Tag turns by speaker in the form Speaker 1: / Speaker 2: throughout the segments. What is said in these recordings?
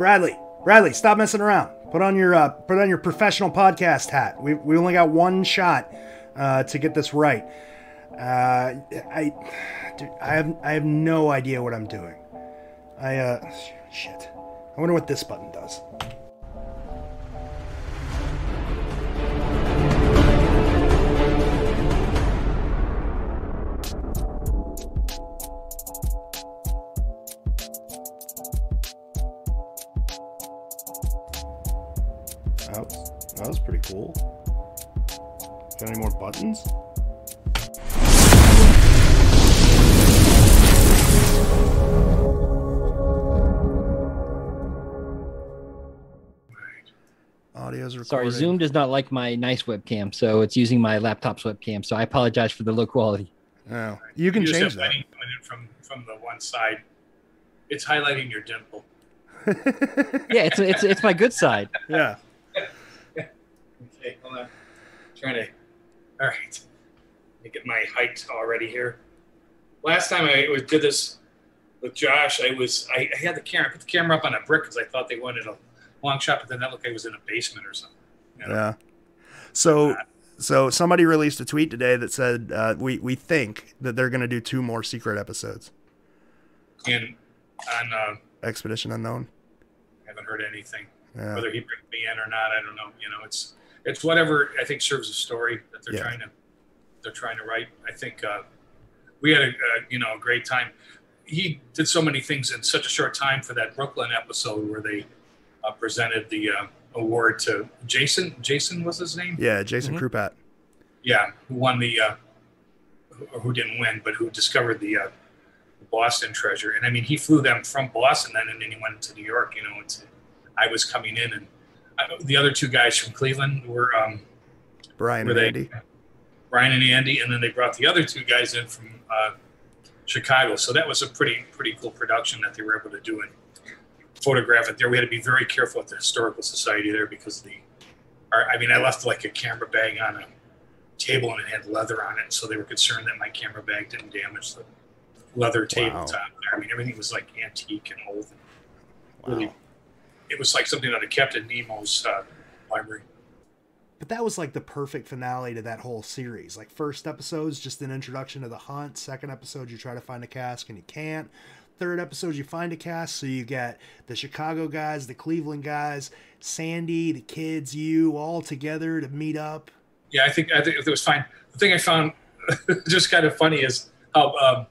Speaker 1: Bradley, stop messing around. Put on your professional podcast hat. We only got one shot to get this right. I have no idea what I'm doing. Shit. I wonder what this button does. That was pretty cool. Got any more buttons? Audio's recording.
Speaker 2: Sorry, Zoom does not like my nice webcam, so it's using my laptop's webcam. So I apologize for the low quality.
Speaker 1: Oh, you can change that.
Speaker 3: From the one side, it's highlighting your dimple.
Speaker 2: Yeah, it's my good side.
Speaker 1: Yeah.
Speaker 3: Okay, hold on. All right. Let me get my height already here. Last time I did this with Josh, I had the camera. I put the camera up on a brick because I thought they wanted a long shot, but then that looked like it was in a basement or something. You know?
Speaker 1: Yeah. So somebody released a tweet today that said we think that they're going to do 2 more secret episodes.
Speaker 3: And on
Speaker 1: Expedition Unknown.
Speaker 3: I haven't heard anything.
Speaker 1: Yeah.
Speaker 3: Whether he bring me in or not, I don't know. You know, it's whatever I think serves the story that they're trying to write. I think we had a great time. He did so many things in such a short time for that Brooklyn episode where they presented the award to Jason. Jason was his name?
Speaker 1: Yeah, Jason Krupat.
Speaker 3: Yeah, who won the who didn't win, but who discovered the Boston treasure. And I mean, he flew them from Boston and then he went to New York. You know, I was coming in, and the other 2 guys from Cleveland were
Speaker 1: Brian and Andy.
Speaker 3: Brian and Andy, and then they brought the other 2 guys in from Chicago. So that was a pretty cool production that they were able to do and photograph it there. We had to be very careful at the Historical Society there because I left like a camera bag on a table and it had leather on it, so they were concerned that my camera bag didn't damage the leather tabletop there. I mean, everything was like antique and old. And really, it was like something that I kept in Nemo's library.
Speaker 1: But that was like the perfect finale to that whole series. Like, first episode's just an introduction to the hunt. Second episode, you try to find a cask and you can't. Third episode, you find a cask, so you get the Chicago guys, the Cleveland guys, Sandy, the kids, you all together to meet up.
Speaker 3: Yeah, I think it was fine. The thing I found just kind of funny is how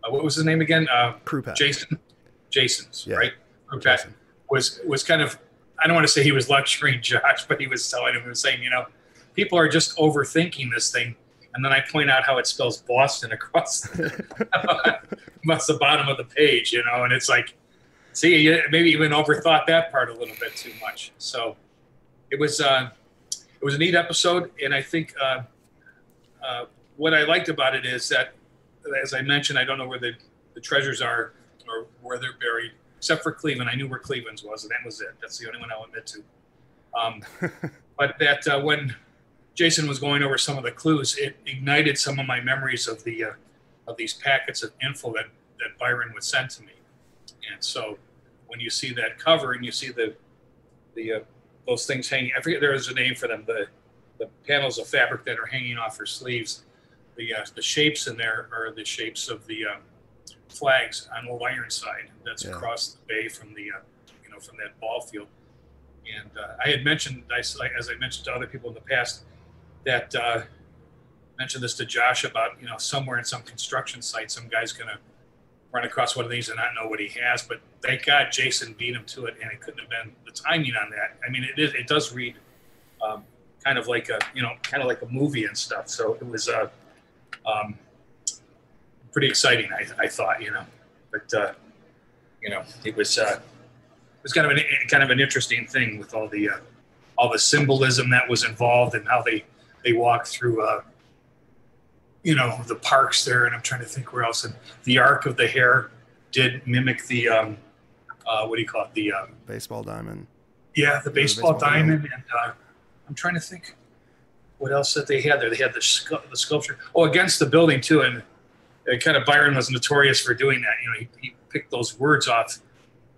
Speaker 3: what was his name again?
Speaker 1: Krupat.
Speaker 3: Jason's, right? Krupat was kind of, I don't want to say he was lecturing Josh, but he was telling him, he was saying, you know, people are just overthinking this thing. And then I point out how it spells Boston across the bottom of the page, you know, and it's like, see, you maybe even overthought that part a little bit too much. So it was a neat episode. And I think what I liked about it is that, as I mentioned, I don't know where the treasures are or where they're buried, except for Cleveland. I knew where Cleveland's was, and that was it. That's the only one I'll admit to. But that when Jason was going over some of the clues, it ignited some of my memories of these packets of info that Byron would send to me. And so when you see that cover and you see the those things hanging, I forget there is a name for them, the panels of fabric that are hanging off her sleeves, the shapes in there are the shapes of the flags on Old Ironside that's across the bay from the from that ball field. And I had mentioned, as I mentioned to other people in the past, that mentioned this to Josh about, you know, somewhere in some construction site, some guy's going to run across one of these and not know what he has. But thank God Jason beat him to it, and it couldn't have been the timing on that. I mean, it does read kind of like a movie and stuff. So it was pretty exciting, I thought, you know. But it was kind of an interesting thing with all the symbolism that was involved and how they walked through the parks there, and I'm trying to think where else. And the arc of the hair did mimic the what do you call it, the
Speaker 1: baseball diamond.
Speaker 3: Yeah, the baseball diamond. And I'm trying to think what else that they had there. They had the sculpture against the building too, and kind of Byron was notorious for doing that. You know, he picked those words off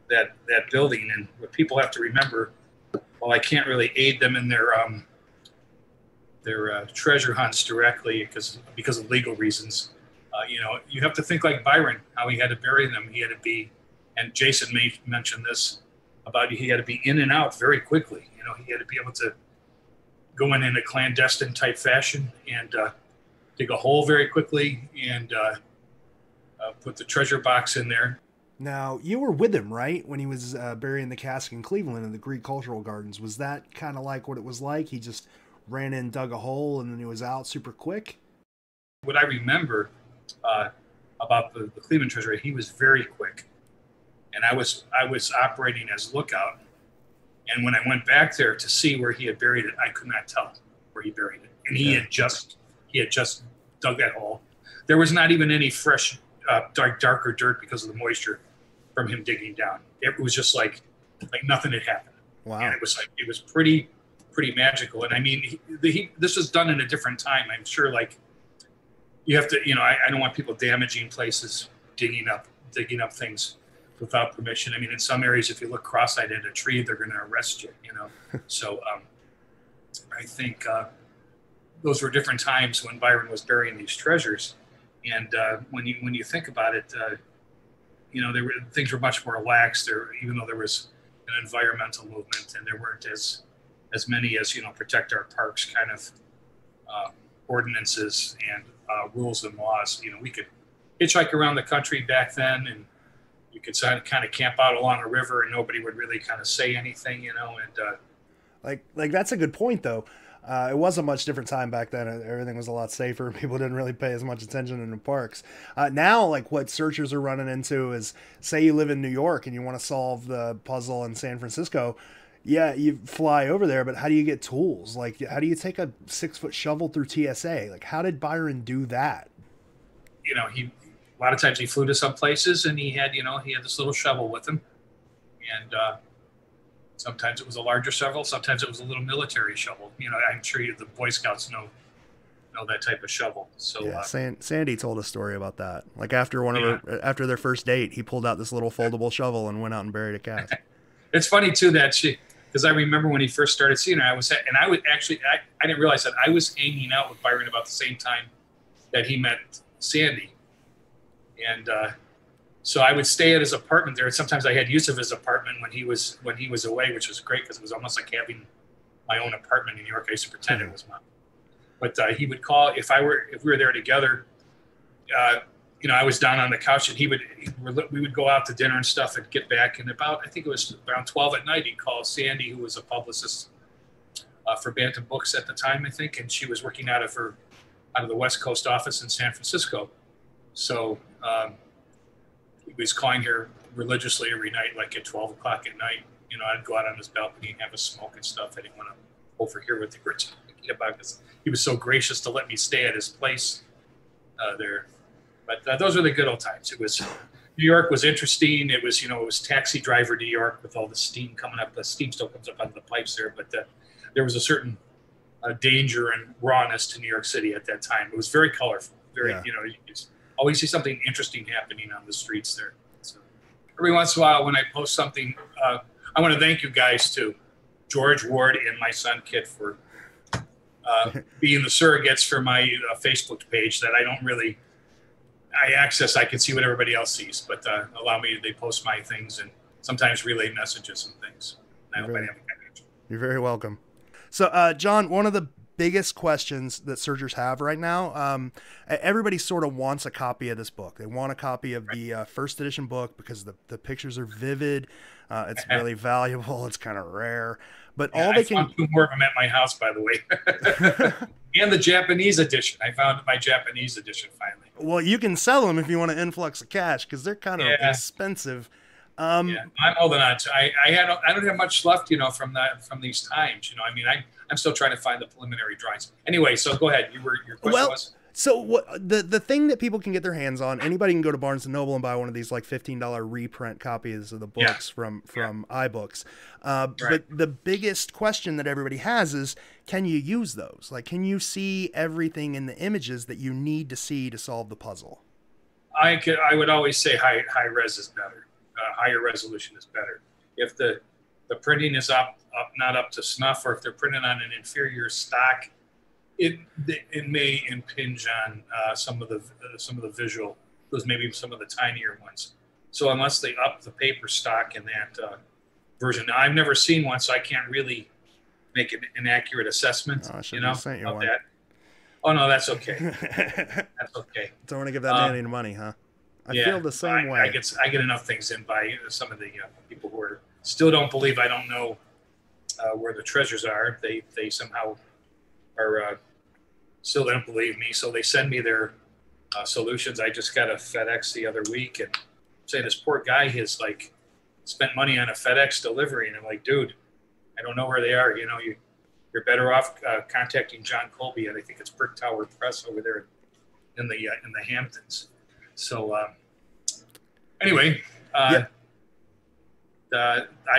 Speaker 3: that building. And what people have to remember, while I can't really aid them in their treasure hunts directly because of legal reasons, you have to think like Byron, how he had to bury them. He had to be, and Jason may mention this about, he had to be in and out very quickly. He had to be able to go in a clandestine type fashion and dig a hole very quickly and put the treasure box in there.
Speaker 1: Now, you were with him, right, when he was burying the cask in Cleveland in the Greek Cultural Gardens. Was that kind of like what it was like? He just ran in, dug a hole, and then he was out super quick?
Speaker 3: What I remember about the Cleveland treasury, he was very quick. And I was operating as lookout. And when I went back there to see where he had buried it, I could not tell where he buried it. And he had just dug that hole. There was not even any fresh, darker dirt because of the moisture from him digging down. It was just like nothing had happened.
Speaker 1: Wow.
Speaker 3: And it was pretty magical. And I mean, this was done in a different time. I'm sure, like, you have to, I don't want people damaging places, digging up things without permission. I mean, in some areas, if you look cross-eyed at a tree, they're going to arrest you, So I think those were different times when Byron was burying these treasures. And when you think about it, things were much more lax there, even though there was an environmental movement and there weren't as many as, protect our parks kind of ordinances and rules and laws. We could hitchhike around the country back then, and you could kind of camp out along a river and nobody would really kind of say anything, and
Speaker 1: like that's a good point though. It was a much different time back then. Everything was a lot safer. People didn't really pay as much attention in the parks. Now, like, what searchers are running into is, say you live in New York and you want to solve the puzzle in San Francisco. Yeah, you fly over there, but how do you get tools? Like, how do you take a 6-foot shovel through TSA? Like, how did Byron do that?
Speaker 3: A lot of times he flew to some places and he had this little shovel with him. And sometimes it was a larger shovel. Sometimes it was a little military shovel. I'm sure the Boy Scouts know that type of shovel. So
Speaker 1: yeah, Sandy told a story about that. Like after their first date, he pulled out this little foldable shovel and went out and buried a cask.
Speaker 3: It's funny too because I remember when he first started seeing her, I didn't realize that I was hanging out with Byron about the same time that he met Sandy. And so I would stay at his apartment there. And sometimes I had use of his apartment when he was away, which was great because it was almost like having my own apartment in New York. I used to pretend it was mine. But he would call if we were there together. I was down on the couch and we would go out to dinner and stuff and get back. And I think it was around 12 at night, he'd call Sandy, who was a publicist for Bantam Books at the time, I think, and she was working out of the West Coast office in San Francisco. So he was calling her religiously every night, like at 12 o'clock at night. I'd go out on his balcony and have a smoke and stuff. I didn't want to overhear what they were talking about because he was so gracious to let me stay at his place there. But those were the good old times. It was New York was interesting. It was it was taxi driver New York with all the steam coming up. The steam still comes up out of the pipes there, but there was a certain danger and rawness to New York City at that time. It was very colorful. You always see something interesting happening on the streets there. So every once in a while, when I post something, I want to thank you guys too, George, Ward, and my son Kit for being the surrogates for my Facebook page that I can see what everybody else sees, but they post my things and sometimes relay messages and things. I hope I haven't got you.
Speaker 1: You're very welcome. So, John, one of the biggest questions that searchers have right now, everybody sort of wants a copy of this book. They want a copy of the first edition book because the pictures are vivid. It's really valuable. It's kind of rare. But I found 2 more of them at my house, by the way. And the Japanese edition. I found my Japanese edition finally. Well, you can sell them if you want to influx of cash because they're kind of expensive.
Speaker 3: I'm holding on to. I don't have much left, from these times. I'm still trying to find the preliminary drawings. Anyway, so go ahead. Your question was.
Speaker 1: So what the thing that people can get their hands on, anybody can go to Barnes & Noble and buy one of these like $15 reprint copies of the books from iBooks. But the biggest question that everybody has is, can you use those? Like, can you see everything in the images that you need to see to solve the puzzle?
Speaker 3: I would always say high res is better. higher resolution is better. If the printing is not up to snuff, or if they're printed on an inferior stock, it may impinge on some of the visual, those maybe some of the tinier ones. So unless they up the paper stock in that version, now I've never seen one, so I can't really make an accurate assessment.
Speaker 1: Oh, I should
Speaker 3: you know,
Speaker 1: have sent you
Speaker 3: of
Speaker 1: one.
Speaker 3: that. Oh no, that's okay. That's okay.
Speaker 1: Don't want to give that man any money, huh? I feel the same way.
Speaker 3: I get enough things in by some of the people who still don't believe I don't know where the treasures are. They somehow are still don't believe me, so they send me their solutions. I just got a FedEx the other week, and say this poor guy has like spent money on a FedEx delivery, and I'm like, dude, I don't know where they are. You know, you're better off contacting John Colby, and I think it's Brick Tower Press over there in the Hamptons. So anyway, I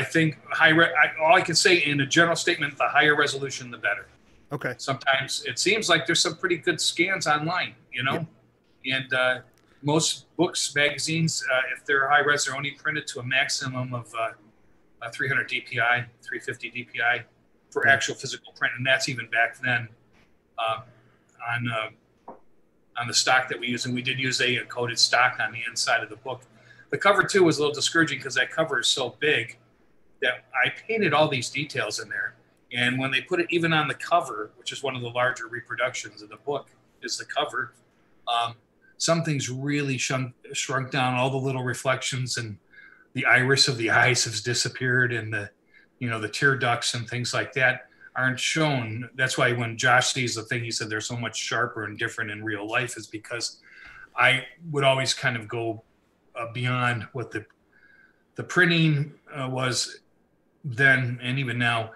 Speaker 3: think all I can say in a general statement, the higher resolution, the better.
Speaker 1: Okay.
Speaker 3: Sometimes it seems like there's some pretty good scans online, you know, and most books, magazines, if they're high res, they're only printed to a maximum of 300 DPI, 350 DPI for actual physical print, and that's even back then on the stock that we use, and we did use a coated stock on the inside of the book. The cover too was a little discouraging because that cover is so big that I painted all these details in there. And when they put it even on the cover, which is one of the larger reproductions of the book, is the cover, some things really shrunk down. All the little reflections and the iris of the eyes has disappeared, and the tear ducts and things like that aren't shown. That's why when Josh sees the thing, he said they're so much sharper and different in real life, is because I would always kind of go beyond what the printing was then and even now.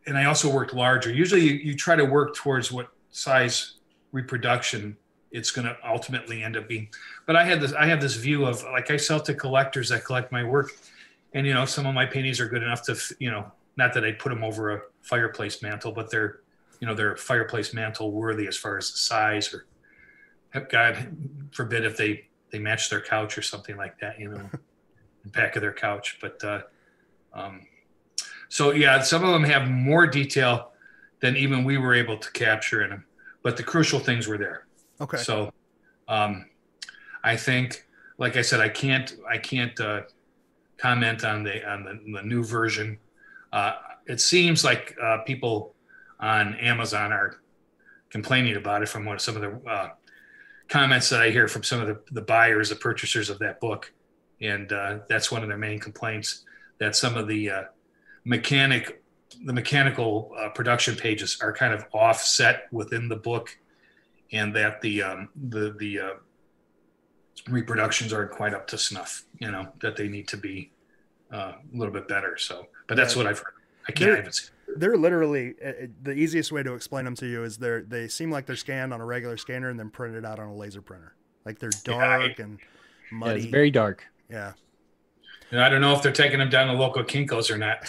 Speaker 3: And I also worked larger. Usually you try to work towards what size reproduction it's going to ultimately end up being. But I have this view of, like, I sell to collectors that collect my work, and some of my paintings are good enough to, not that I'd put them over a fireplace mantle, but they're fireplace mantle worthy as far as size, or God forbid if they match their couch or something like that, the back of their couch. But so yeah, some of them have more detail than even we were able to capture in them, but the crucial things were there.
Speaker 1: Okay.
Speaker 3: So I think, like I said, I can't comment on the new version. It seems like people on Amazon are complaining about it from some of the comments that I hear from some of the buyers, the purchasers of that book. And that's one of their main complaints, that some of the mechanical production pages are kind of offset within the book, and that the reproductions aren't quite up to snuff, that they need to be a little bit better. So, but that's what I've heard. I can't even see.
Speaker 1: They're literally, the easiest way to explain them to you is they seem like they're scanned on a regular scanner and then printed out on a laser printer. Like they're dark and muddy.
Speaker 2: Yeah, it's very dark.
Speaker 1: Yeah.
Speaker 3: And I don't know if they're taking them down to local Kinko's or not.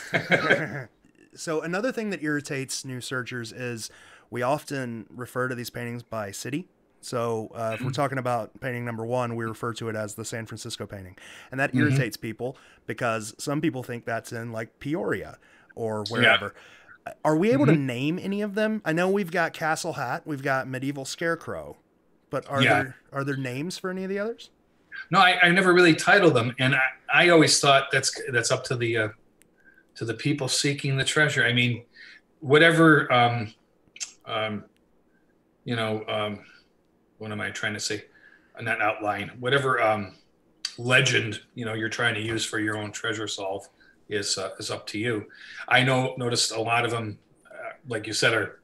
Speaker 1: So another thing that irritates new searchers is we often refer to these paintings by city. So if we're talking about painting number 1, we refer to it as the San Francisco painting. And that irritates people because some people think that's in like Peoria or wherever. Yeah. Are we able to name any of them? I know we've got Castle Hat, we've got Medieval Scarecrow, but are there names for any of the others?
Speaker 3: No, I never really titled them, and I always thought that's up to the people seeking the treasure. I mean, whatever what am I trying to say? Not outline. Whatever legend you're trying to use for your own treasure solve is up to you. I noticed a lot of them, like you said, are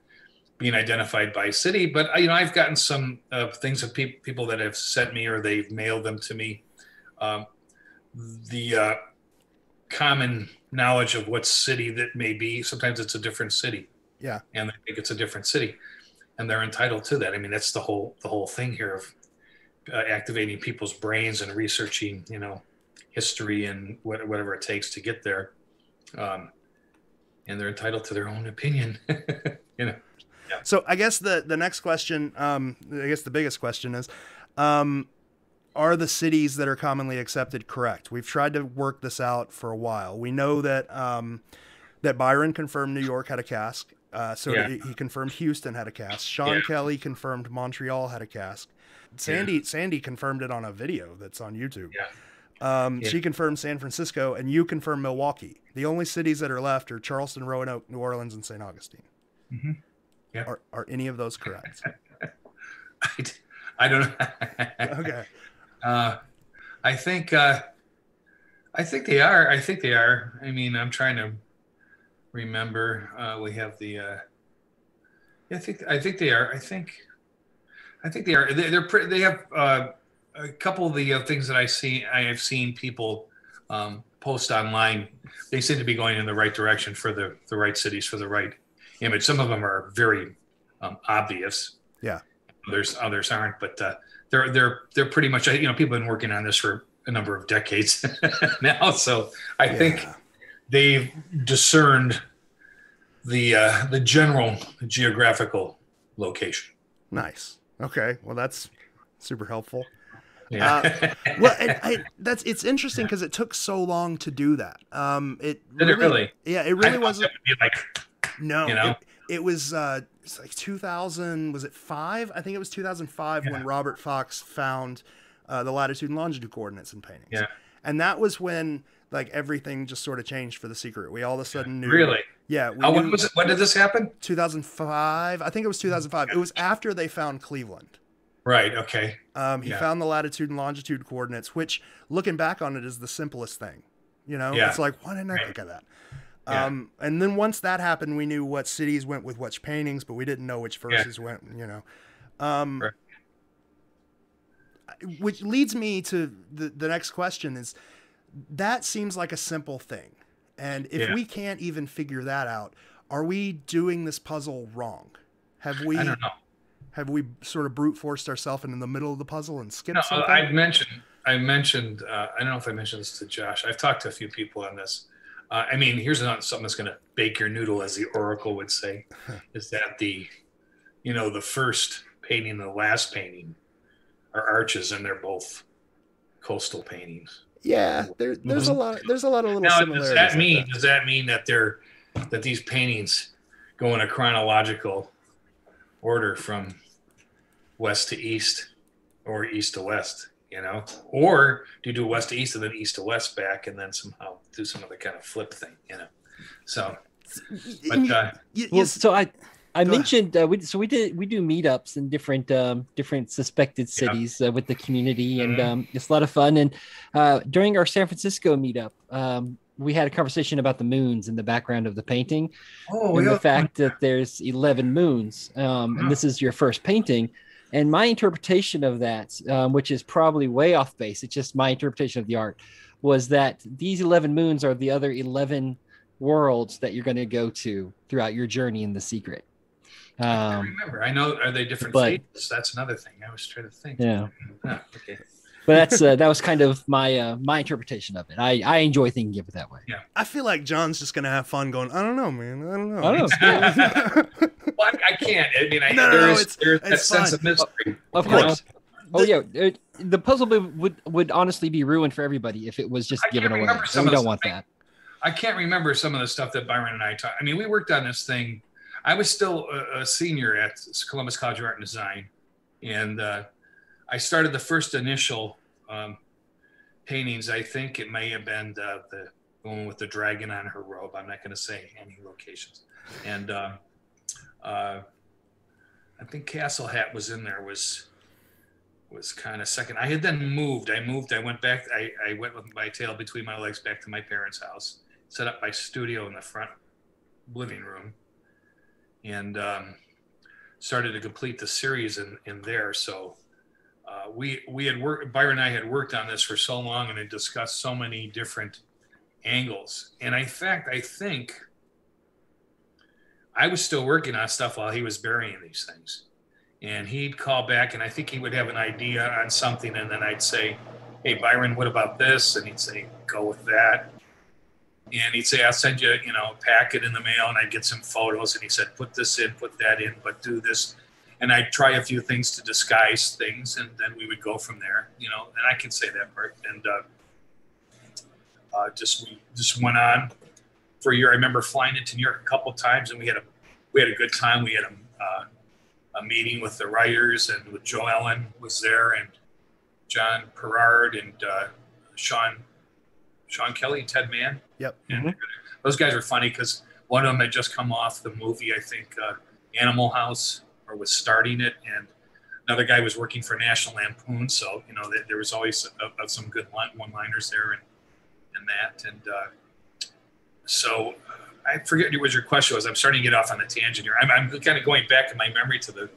Speaker 3: being identified by city, but I've gotten some things of people that have sent me or they've mailed them to me. The common knowledge of what city that may be, sometimes it's a different city.
Speaker 1: Yeah.
Speaker 3: And they think it's a different city, and they're entitled to that. I mean, that's the whole thing here of activating people's brains and researching, history and whatever it takes to get there. And they're entitled to their own opinion, Yeah. So
Speaker 1: I guess the next question, I guess the biggest question is, are the cities that are commonly accepted correct? We've tried to work this out for a while. We know that that Byron confirmed New York had a cask. He confirmed Houston had a cask. Sean Kelly confirmed Montreal had a cask. Sandy confirmed it on a video that's on YouTube. She confirmed San Francisco, and you confirmed Milwaukee. The only cities that are left are Charleston, Roanoke, New Orleans, and St. Augustine.
Speaker 3: Mm-hmm. Yeah.
Speaker 1: Are any of those correct?
Speaker 3: I don't know.
Speaker 1: Okay.
Speaker 3: I think they are. I think they are. I mean, I'm trying to remember. We have the. I think they are. I think they are. They have a couple of the things that I have seen people post online. They seem to be going in the right direction for the right cities, for the right image. Some of them are very obvious.
Speaker 1: Yeah.
Speaker 3: Others aren't, but they're pretty much, people have been working on this for a number of decades now. So I think they've discerned the general geographical location.
Speaker 1: Nice. Okay. Well, that's super helpful.
Speaker 3: Yeah.
Speaker 1: It's interesting because it took so long to do that. It
Speaker 3: really?
Speaker 1: Yeah, it really wasn't.
Speaker 3: It would be like,
Speaker 1: no, it was it's like 2000. Was it 5? I think it was 2005 when Robert Fox found the latitude and longitude coordinates in paintings.
Speaker 3: Yeah.
Speaker 1: And that was when like everything just sort of changed for The Secret. We all of a sudden knew.
Speaker 3: Really?
Speaker 1: Yeah.
Speaker 3: When was it? When did this happen?
Speaker 1: 2005. I think it was 2005. It was after they found Cleveland.
Speaker 3: Right. Okay.
Speaker 1: He found the latitude and longitude coordinates, which looking back on it is the simplest thing. It's like, why didn't I think of that? And then once that happened, we knew what cities went with which paintings, but we didn't know which verses went, right. Which leads me to the next question is, that seems like a simple thing. And if we can't even figure that out, are we doing this puzzle wrong? I don't know. Have we sort of brute forced ourselves into the middle of the puzzle and skipped something?
Speaker 3: I mentioned, I don't know if I mentioned this to Josh. I've talked to a few people on this. Here's something that's going to bake your noodle, as the Oracle would say, is that the first painting and the last painting are arches, and they're both coastal paintings.
Speaker 1: Yeah, there's a lot of little similarities.
Speaker 3: Does that mean that these paintings go in a chronological order from west to east or east to west, or do you do west to east and then east to west back and then somehow do some other kind of flip thing, so
Speaker 2: I mentioned we do meetups in different suspected cities with the community, and it's a lot of fun. And during our San Francisco meetup, we had a conversation about the moons in the background of the painting, and the fact that there's 11 moons, and this is your first painting. And my interpretation of that, which is probably way off base, it's just my interpretation of the art, was that these 11 moons are the other 11 worlds that you're going to go to throughout your journey in The Secret.
Speaker 3: I remember. I know. Are they different phases? That's another thing. I was trying to think.
Speaker 2: Yeah.
Speaker 3: Okay.
Speaker 2: But that was kind of my interpretation of it. I enjoy thinking of it that way.
Speaker 3: Yeah.
Speaker 1: I feel like John's just gonna have fun going, I don't know, man. I don't know.
Speaker 3: Well, I can't. There's that sense of mystery.
Speaker 2: Of course. The puzzle would honestly be ruined for everybody if it was just given away. We don't want that.
Speaker 3: I can't remember some of the stuff that Byron and I taught. We worked on this thing. I was still a senior at Columbus College of Art and Design, and I started the first initial paintings. I think it may have been the one with the dragon on her robe. I'm not going to say any locations. And I think Castle Hat was in there, was kind of second. I had then moved. I went back. I went with my tail between my legs back to my parents' house, set up my studio in the front living room, and started to complete the series in there. So we had worked, Byron and I had worked on this for so long and had discussed so many different angles. And in fact, I think I was still working on stuff while he was burying these things. And he'd call back, and I think he would have an idea on something, and then I'd say, hey, Byron, what about this? And he'd say, go with that. And he'd say, I'll send you, a packet in the mail, and I'd get some photos. And he said, put this in, put that in, but do this. and I'd try a few things to disguise things, and then we would go from there, you know. And I can say that part. And we just went on for a year. I remember flying into New York a couple times, and we had a good time. We had a meeting with the writers, and with Joe Ellen was there, and John Perard, and Sean Kelly and Ted Mann.
Speaker 1: Yep.
Speaker 3: And those guys were funny because one of them had just come off the movie, I think, Animal House, or was starting it, and another guy was working for National Lampoon. So, you know, there was always some good one-liners there and that. And so I forget what your question was. I'm starting to get off on a tangent here. I'm kind of going back in my memory to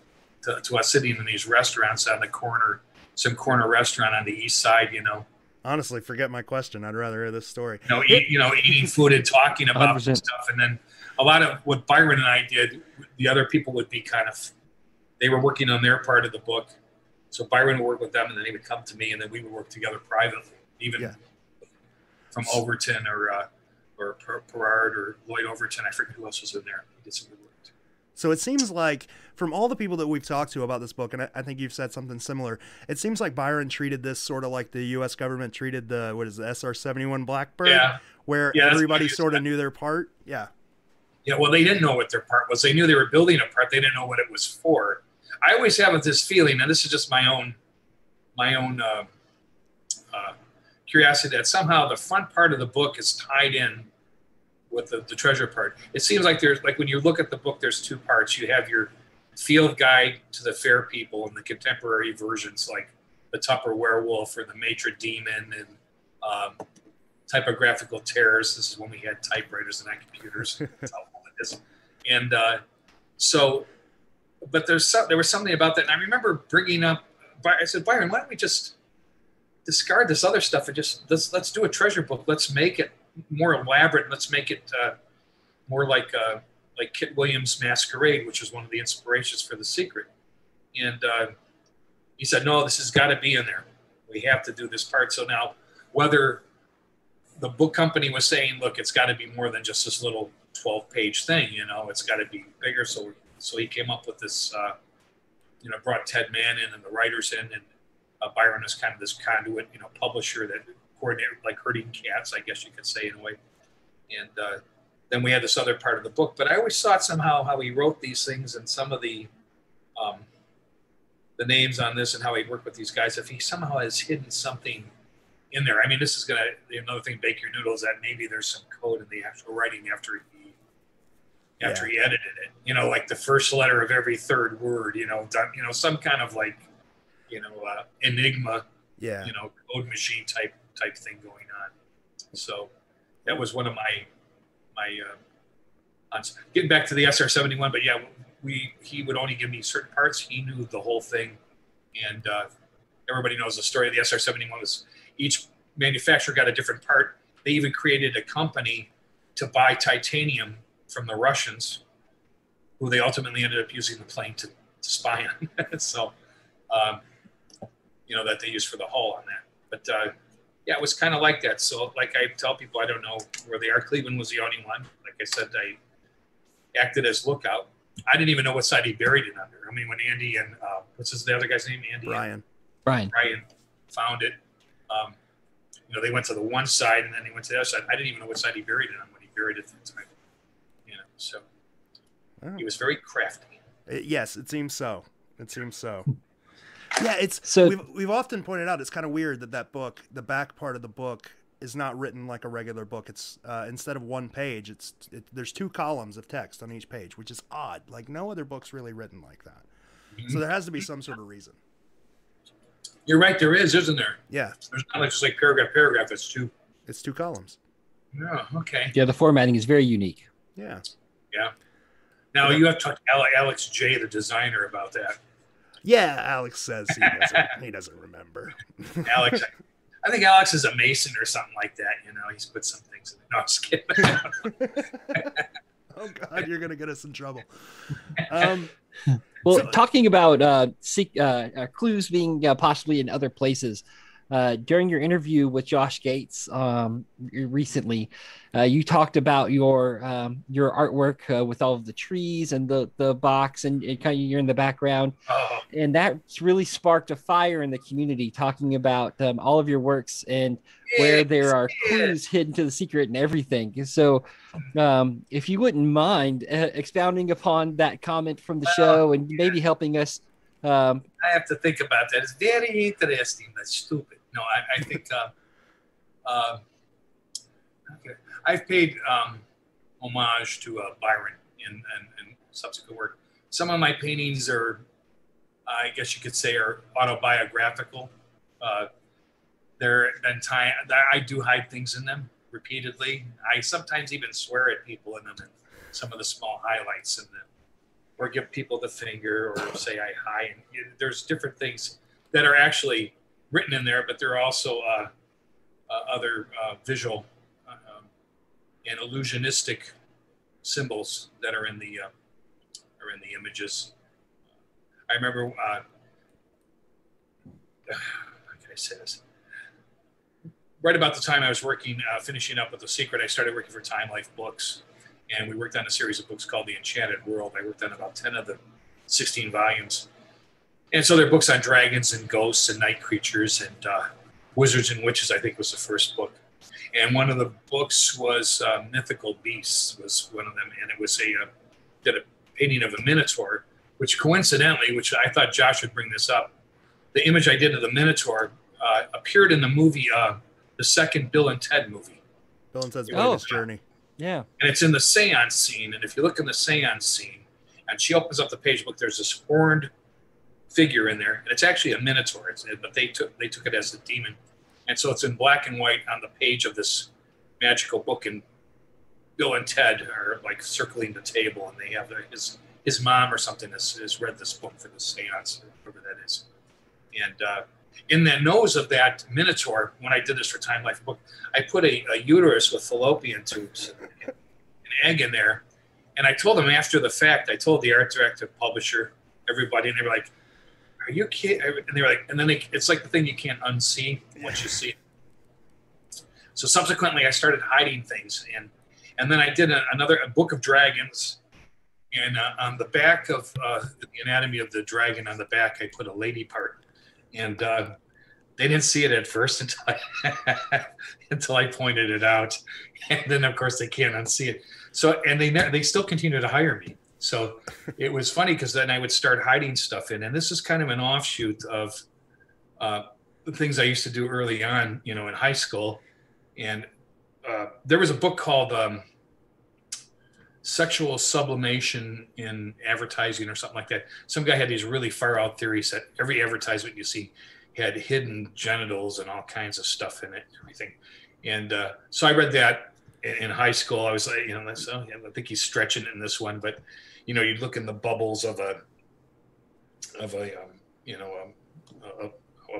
Speaker 3: us sitting in these restaurants on the corner, some corner restaurant on the east side, you know.
Speaker 1: Honestly, forget my question. I'd rather hear this story.
Speaker 3: Eating food and talking about
Speaker 2: 100%.
Speaker 3: stuff. And then a lot of what Byron and I did, the other people would be they were working on their part of the book. So Byron would work with them, and then he would come to me, and then we would work together privately, even from Overton or Perard or Lloyd Overton. I forget who else was in there. He did some good work.
Speaker 1: So it seems like from all the people that we've talked to about this book, and I think you've said something similar, it seems like Byron treated this sort of like the U.S. government treated the SR-71 Blackbird, where everybody sort of knew their part. Yeah.
Speaker 3: Yeah, well, they didn't know what their part was. They knew they were building a part. They didn't know what it was for. I always have this feeling, and this is just my own curiosity, that somehow the front part of the book is tied in with the treasure part. It seems like there's, like when you look at the book, there's two parts. You have your field guide to the fair people and the contemporary versions, like the Tupper Werewolf or the Maitre Demon and typographical terrors. This is when we had typewriters and not computers. That's how old it is. And but there was something about that. And I remember bringing up, I said, Byron, why don't we just discard this other stuff and let's do a treasure book. Let's make it more elaborate. Let's make it more like Kit Williams' Masquerade, which was one of the inspirations for The Secret. And he said, no, this has got to be in there. We have to do this part. So now, whether the book company was saying, look, it's got to be more than just this little 12-page thing, you know, it's got to be bigger. So he came up with this, brought Ted Mann in and the writers in, and Byron is kind of this conduit, publisher that coordinated, like Herding Cats, I guess you could say, in a way. And then we had this other part of the book. But I always thought somehow how he wrote these things and some of the names on this and how he worked with these guys, if he somehow has hidden something in there. I mean, this is going to be another thing, bake your noodles, that maybe there's some code in the actual writing after he edited it. Like the first letter of every third word, some kind of like, enigma, code machine type thing going on. So that was one of my getting back to the SR-71. But yeah, he would only give me certain parts. He knew the whole thing, and everybody knows the story of the SR-71 was each manufacturer got a different part. They even created a company to buy titanium from the Russians, who they ultimately ended up using the plane to spy on. So, that they used for the hull on that. But it was kind of like that. So like I tell people, I don't know where they are. Cleveland was the only one. Like I said, I acted as lookout. I didn't even know what side he buried it under. I mean, when Andy and the other guy's name? Andy.
Speaker 2: Brian
Speaker 3: found it. They went to the one side and then they went to the other side. I didn't even know what side he buried it on when he buried it at the time. So he was very crafty.
Speaker 1: Yes, it seems so. Yeah, we've often pointed out it's kind of weird that book, the back part of the book, is not written like a regular book. It's instead of one page, there's two columns of text on each page, which is odd. Like no other book's really written like that. Mm-hmm. So there has to be some sort of reason.
Speaker 3: You're right, there is, isn't there?
Speaker 1: Yeah.
Speaker 3: There's not like just like paragraph. It's two
Speaker 1: columns.
Speaker 3: Yeah. Okay.
Speaker 2: Yeah, the formatting is very unique.
Speaker 1: Yeah.
Speaker 3: Yeah. Now you have to talk to Alex J, the designer, about that.
Speaker 1: Yeah, Alex says he doesn't remember.
Speaker 3: Alex, I think Alex is a Mason or something like that. He's put some things in it. No, I'm just kidding.
Speaker 1: Oh God, you're gonna get us in trouble.
Speaker 2: Well, talking about clues being possibly in other places, during your interview with Josh Gates recently, you talked about your artwork with all of the trees and the box and kind of you're in the background.
Speaker 3: Oh,
Speaker 2: And that's really sparked a fire in the community, talking about all of your works and where there are clues hidden to the secret and everything. So if you wouldn't mind expounding upon that comment from the show and maybe helping us.
Speaker 3: I have to think about that. It's very interesting. That's stupid. No, I think okay. I've paid homage to Byron in subsequent work. Some of my paintings are, I guess you could say, are autobiographical. I do hide things in them repeatedly. I sometimes even swear at people in them, and some of the small highlights in them, or give people the finger, or say I hi. And there's different things that are actually written in there, but there are also other visual and illusionistic symbols that are in the images. I remember, how can I say this? Right about the time I was working, finishing up with The Secret, I started working for Time Life Books, and we worked on a series of books called The Enchanted World. I worked on about 10 of the 16 volumes. And so they're books on dragons and ghosts and night creatures and wizards and witches, I think was the first book. And one of the books was Mythical Beasts was one of them. And it was did a painting of a Minotaur, which coincidentally, which I thought Josh would bring this up, the image I did of the Minotaur appeared in the movie, the second Bill and Ted movie.
Speaker 1: Bill and Ted's Greatest Journey.
Speaker 2: Yeah.
Speaker 3: And it's in the seance scene. And if you look in the seance scene, and she opens up the page, look, there's this horned figure in there. And it's actually a Minotaur, but they took it as a demon. And so it's in black and white on the page of this magical book. And Bill and Ted are like circling the table, and they have his mom or something has read this book for the seance, or whatever that is. And in the nose of that Minotaur, when I did this for Time Life book, I put a uterus with fallopian tubes, an egg in there. And I told them after the fact, I told the art director, publisher, everybody, and they were like, "Are you kidding?" And they were like, and then it's like the thing you can't unsee once you see it. So subsequently, I started hiding things, and then I did a Book of Dragons, and on the back of the anatomy of the dragon, on the back, I put a lady part. And they didn't see it at first until I pointed it out. And then, of course, they can't unsee it. So, and they still continue to hire me. So it was funny because then I would start hiding stuff in. And this is kind of an offshoot of the things I used to do early on, in high school. And there was a book called Sexual Sublimation in Advertising or something like that. Some guy had these really far out theories that every advertisement you see had hidden genitals and all kinds of stuff in it and everything. And so I read that in high school. I was like, I think he's stretching it in this one, but you'd look in the bubbles of a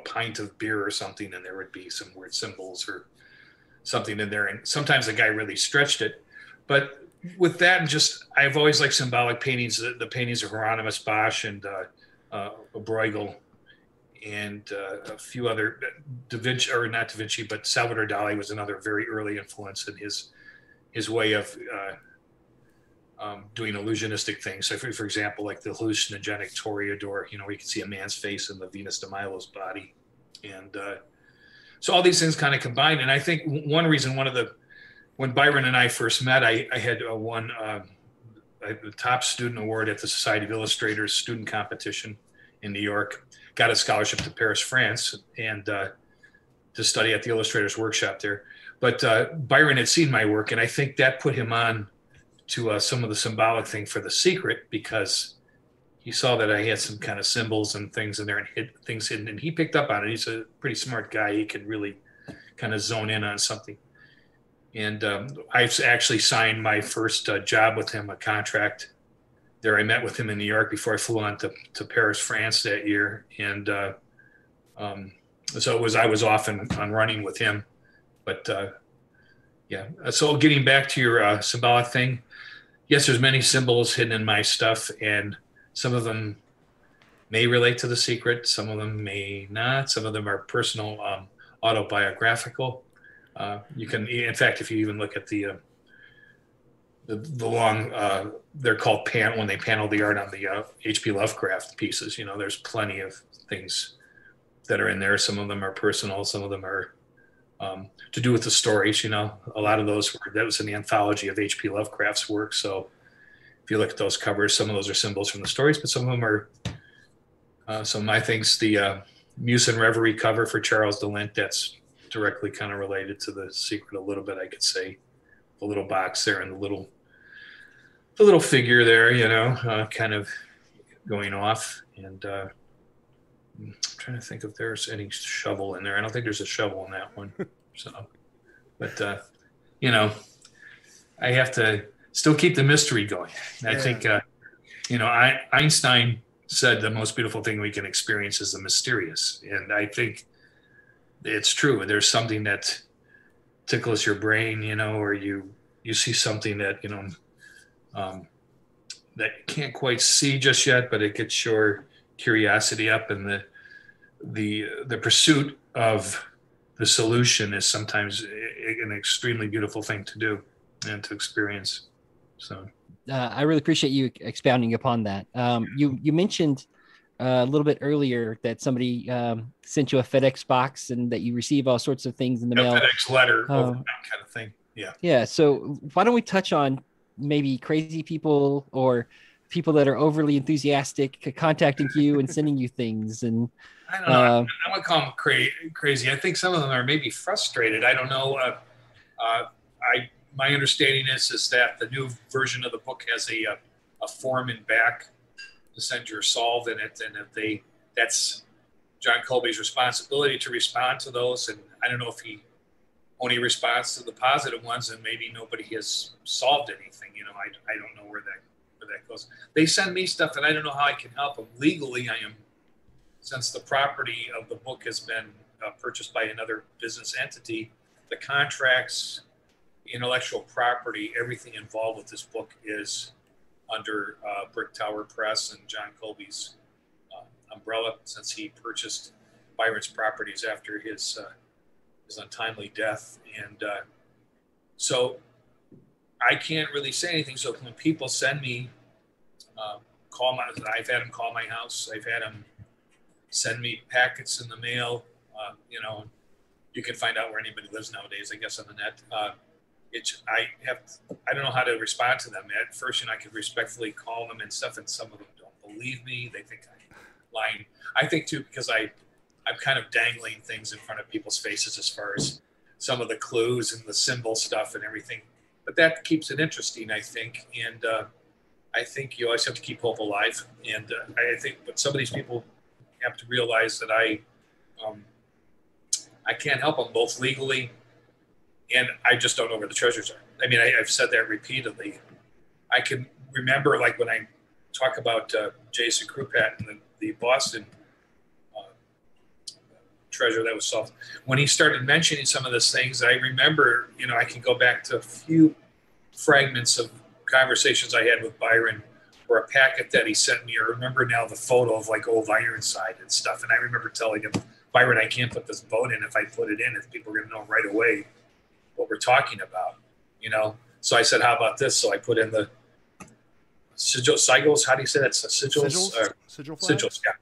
Speaker 3: pint of beer or something, and there would be some weird symbols or something in there. And sometimes the guy really stretched it, but with that, and I've always liked symbolic paintings. The paintings of Hieronymus Bosch and Bruegel, and a few other Da Vinci, or not Da Vinci, but Salvador Dali was another very early influence in his way of doing illusionistic things. So, for example, like the hallucinogenic Toreador, where you can see a man's face in the Venus de Milo's body, and so all these things kind of combined. And I think when Byron and I first met, I had won the top student award at the Society of Illustrators student competition in New York, got a scholarship to Paris, France, and to study at the Illustrators Workshop there. But Byron had seen my work, and I think that put him on to some of the symbolic thing for The Secret, because he saw that I had some kind of symbols and things in there and things hidden, and he picked up on it. He's a pretty smart guy. He can really kind of zone in on something. And I actually signed my first job with him, a contract there. I met with him in New York before I flew on to Paris, France that year. And so I was off on running with him. But yeah, so getting back to your symbolic thing, yes, there's many symbols hidden in my stuff, and some of them may relate to The Secret. Some of them may not. Some of them are personal autobiographical. You can, in fact, if you even look at the long, they're called when they panel the art on the H.P. Lovecraft pieces. There's plenty of things that are in there. Some of them are personal. Some of them are to do with the stories. A lot of those that was in the anthology of H.P. Lovecraft's work. So if you look at those covers, some of those are symbols from the stories, but some of them are some of my things. The Muse and Reverie cover for Charles DeLint, that's directly kind of related to the secret a little bit, I could say. The little box there and the little figure there, kind of going off. And I'm trying to think if there's any shovel in there. I don't think there's a shovel in that one. So, but I have to still keep the mystery going. I think, Einstein said the most beautiful thing we can experience is the mysterious. And I think it's true. There's something that tickles your brain, or you see something that, that you can't quite see just yet, but it gets your curiosity up, and the pursuit of the solution is sometimes an extremely beautiful thing to do and to experience. So
Speaker 2: I really appreciate you expounding upon that. You mentioned a little bit earlier that somebody sent you a FedEx box and that you receive all sorts of things in the mail.
Speaker 3: FedEx letter, that kind of thing. Yeah.
Speaker 2: Yeah. So why don't we touch on maybe crazy people or people that are overly enthusiastic contacting you and sending you things? And
Speaker 3: I don't know. I wouldn't call them crazy. I think some of them are maybe frustrated. I don't know. My understanding is that the new version of the book has a form in back to send your solve in it, and that's John Colby's responsibility to respond to those. And I don't know if he only responds to the positive ones, and maybe nobody has solved anything. I don't know where that goes. They send me stuff, and I don't know how I can help them. Legally, since the property of the book has been purchased by another business entity, the contracts, intellectual property, everything involved with this book is under Brick Tower Press and John Colby's umbrella, since he purchased Byron's properties after his untimely death. And so I can't really say anything. So when people send me, I've had them call my house. I've had them send me packets in the mail. You can find out where anybody lives nowadays, I guess, on the net. I don't know how to respond to them. At first, I could respectfully call them and stuff, and some of them don't believe me. They think I'm lying. I think too, because I'm kind of dangling things in front of people's faces as far as some of the clues and the symbol stuff and everything. But that keeps it interesting, I think. And I think you always have to keep hope alive. And I think, but some of these people have to realize that I can't help them both legally, and I just don't know where the treasures are. I mean, I've said that repeatedly. I can remember, like, when I talk about Jason Krupat and the Boston treasure that was solved. When he started mentioning some of those things, I remember, I can go back to a few fragments of conversations I had with Byron, or a packet that he sent me. I remember now the photo of like old Ironside and stuff. And I remember telling him, Byron, I can't put this boat in. If I put it in, if people are going to know right away what we're talking about, So I said, how about this? So I put in the sigils. How do you say that? Sigils? Sigils, yeah.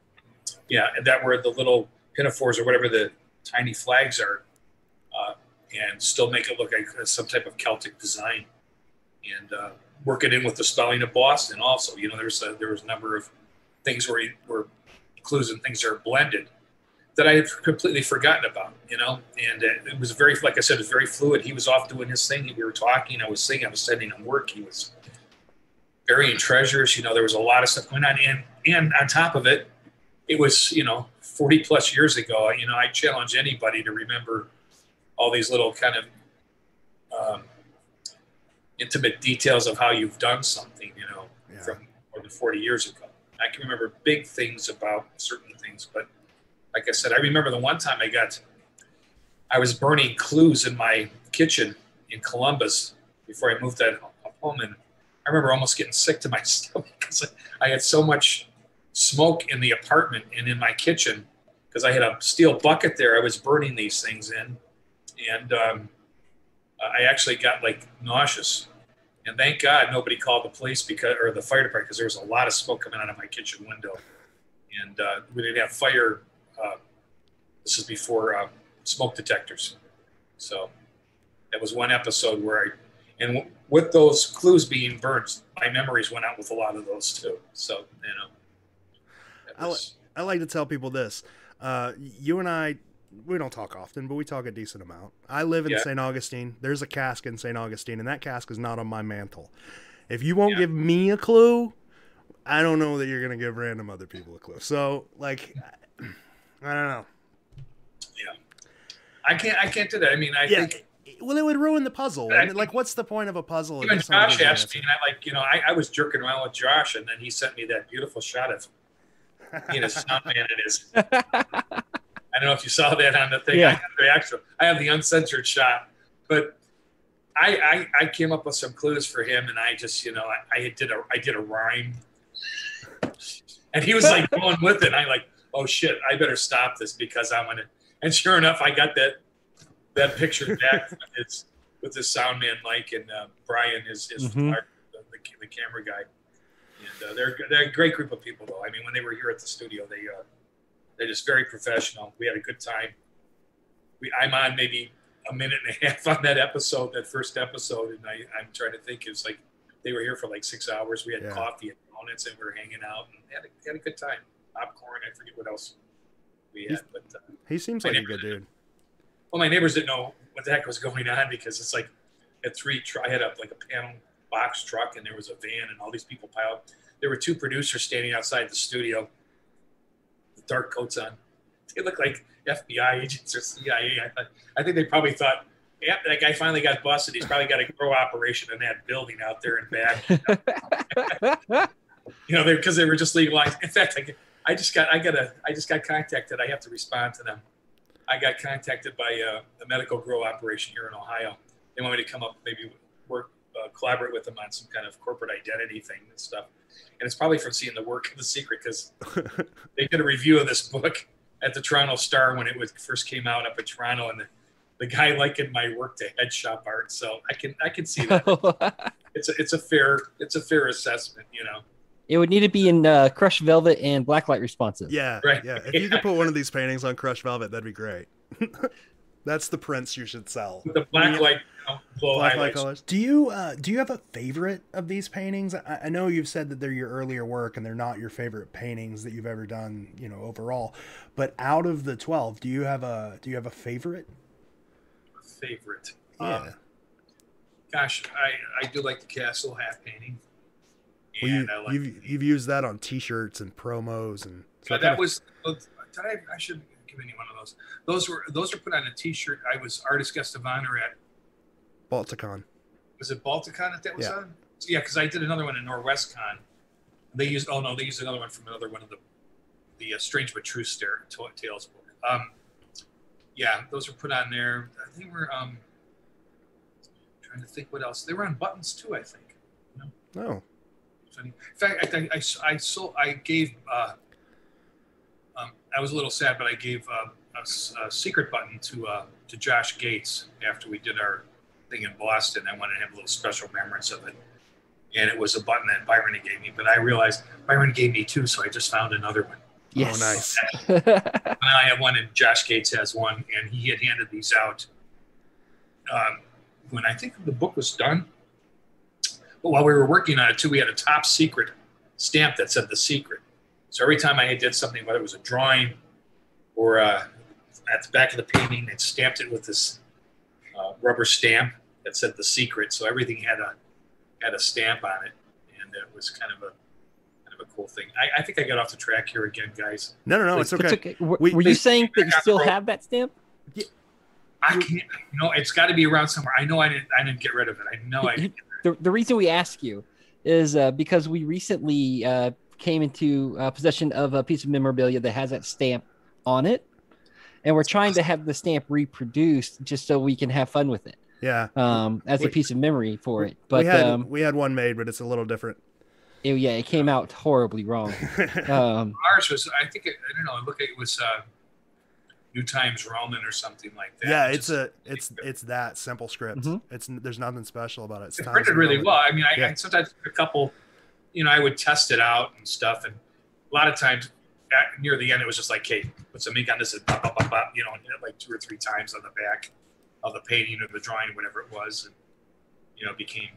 Speaker 3: Yeah, and that were the little pinafores or whatever the tiny flags are, and still make it look like some type of Celtic design. And work it in with the spelling of Boston also. There was a number of things where clues and things are blended that I had completely forgotten about, and it was very, like I said, it was very fluid. He was off doing his thing. We were talking, I was singing, I was sending him work. He was burying treasures. There was a lot of stuff going on. And on top of it, it was, 40 plus years ago. I challenge anybody to remember all these little kind of intimate details of how you've done something, from more than 40 years ago. I can remember big things about certain things, but like I said, I remember the one time I was burning clues in my kitchen in Columbus before I moved home, and I remember almost getting sick to my stomach because I had so much smoke in the apartment and in my kitchen because I had a steel bucket there. I was burning these things in, and I actually got like nauseous. And thank God nobody called the police or the fire department, because there was a lot of smoke coming out of my kitchen window, and we didn't have fire. This is before smoke detectors, so that was one episode where and with those clues being burned, my memories went out with a lot of those too. So
Speaker 1: I like to tell people this: you and I, we don't talk often, but we talk a decent amount. I live in St. Augustine. There's a cask in St. Augustine, and that cask is not on my mantle. If you won't give me a clue, I don't know that you're going to give random other people a clue. So, like, I don't know.
Speaker 3: Yeah. I can't do that. I mean, I think...
Speaker 1: Well, it would ruin the puzzle. I mean, like, what's the point of a puzzle?
Speaker 3: Even Josh asked me, and I was jerking around with Josh, and then he sent me that beautiful shot of he and his sound man it is. I don't know if you saw that on the thing.
Speaker 2: Yeah.
Speaker 3: I have the uncensored shot, but I came up with some clues for him, and I just, I did a rhyme, and he was like going with it. And I'm like, oh shit, I better stop this because I'm gonna. And sure enough, I got that picture back with his sound man Mike and Brian, his the camera guy, and they're a great group of people though. I mean, when they were here at the studio, they're just very professional. We had a good time. I'm on maybe a minute and a half on that first episode, and I'm trying to think. It was like they were here for like 6 hours. We had coffee and donuts, and we were hanging out, and had a good time. Popcorn, I forget what else we had. But
Speaker 1: he seems like a good dude.
Speaker 3: Well, my neighbors didn't know what the heck was going on because it's like at I had a panel box truck, and there was a van, and all these people piled. There were 2 producers standing outside the studio with dark coats on. They looked like FBI agents or CIA. I think they probably thought, yeah, that guy finally got busted. He's probably got a grow operation in that building out there in back. Because they were just legalized. In fact, I just got contacted. I have to respond to them. I got contacted by a medical grow operation here in Ohio. They want me to come up, maybe work, collaborate with them on some kind of corporate identity thing and stuff. And it's probably from seeing the work of The Secret, because they did a review of this book at the Toronto Star when it first came out up in Toronto, and the guy likened my work to head shop art. So I can see that. It's a fair assessment,
Speaker 2: It would need to be in crushed velvet and blacklight responsive.
Speaker 1: Yeah, right. Yeah. If you could put one of these paintings on crushed velvet, that'd be great. That's the prints you should sell.
Speaker 3: With the blacklight, blacklight
Speaker 1: colors. Do you have a favorite of these paintings? I know you've said that they're your earlier work and they're not your favorite paintings that you've ever done, overall. But out of the 12, do you have a favorite?
Speaker 3: Favorite.
Speaker 1: Yeah.
Speaker 3: Gosh, I do like the Castle hat painting.
Speaker 1: Well, you've used that on T-shirts and promos, and so
Speaker 3: that was. I should give any one of those. Those were put on a T-shirt. I was artist guest of honor at
Speaker 1: Balticon.
Speaker 3: Was it Balticon that was
Speaker 1: on?
Speaker 3: On? Yeah, because I did another one in NorwestCon. They used another one from another one of the Strange but True Tales book. Yeah, those were put on there. They were trying to think what else. They were on buttons too, I think.
Speaker 1: Oh.
Speaker 3: In fact, I gave. I was a little sad, but I gave a secret button to Josh Gates after we did our thing in Boston. I wanted to have a little special remembrance of it, and it was a button that Byron gave me. But I realized Byron gave me 2, so I just found another one.
Speaker 2: Yes.
Speaker 1: Oh, nice.
Speaker 3: And I have one, and Josh Gates has one, and he had handed these out when I think the book was done. But while we were working on it too, we had a top secret stamp that said The Secret. So every time I did something, whether it was a drawing or at the back of the painting, they stamped it with this rubber stamp that said The Secret. So everything had a stamp on it, and it was kind of a cool thing. I think I got off the track here again, guys.
Speaker 1: No, it's okay.
Speaker 2: It's okay. Were you saying that you still have that stamp?
Speaker 1: Yeah.
Speaker 3: I can't. It's got to be around somewhere. I know I didn't get rid of it. I know I didn't.
Speaker 2: The reason we ask you is because we recently came into possession of a piece of memorabilia that has that stamp on it, and we're trying to have the stamp reproduced just so we can have fun with it.
Speaker 1: Yeah.
Speaker 2: As a piece of memory for it. But
Speaker 1: we had one made, but it's a little different.
Speaker 2: It came out horribly wrong.
Speaker 3: Ours was, I don't know. Look, it was New Times Roman or something like that.
Speaker 1: Yeah, it's that simple script. There's nothing special about it.
Speaker 3: It's printed really well. I mean, I sometimes a couple, I would test it out and stuff, and a lot of times near the end it was just like, hey, put some ink on this and pop, like 2 or 3 times on the back of the painting or the drawing, whatever it was, and it became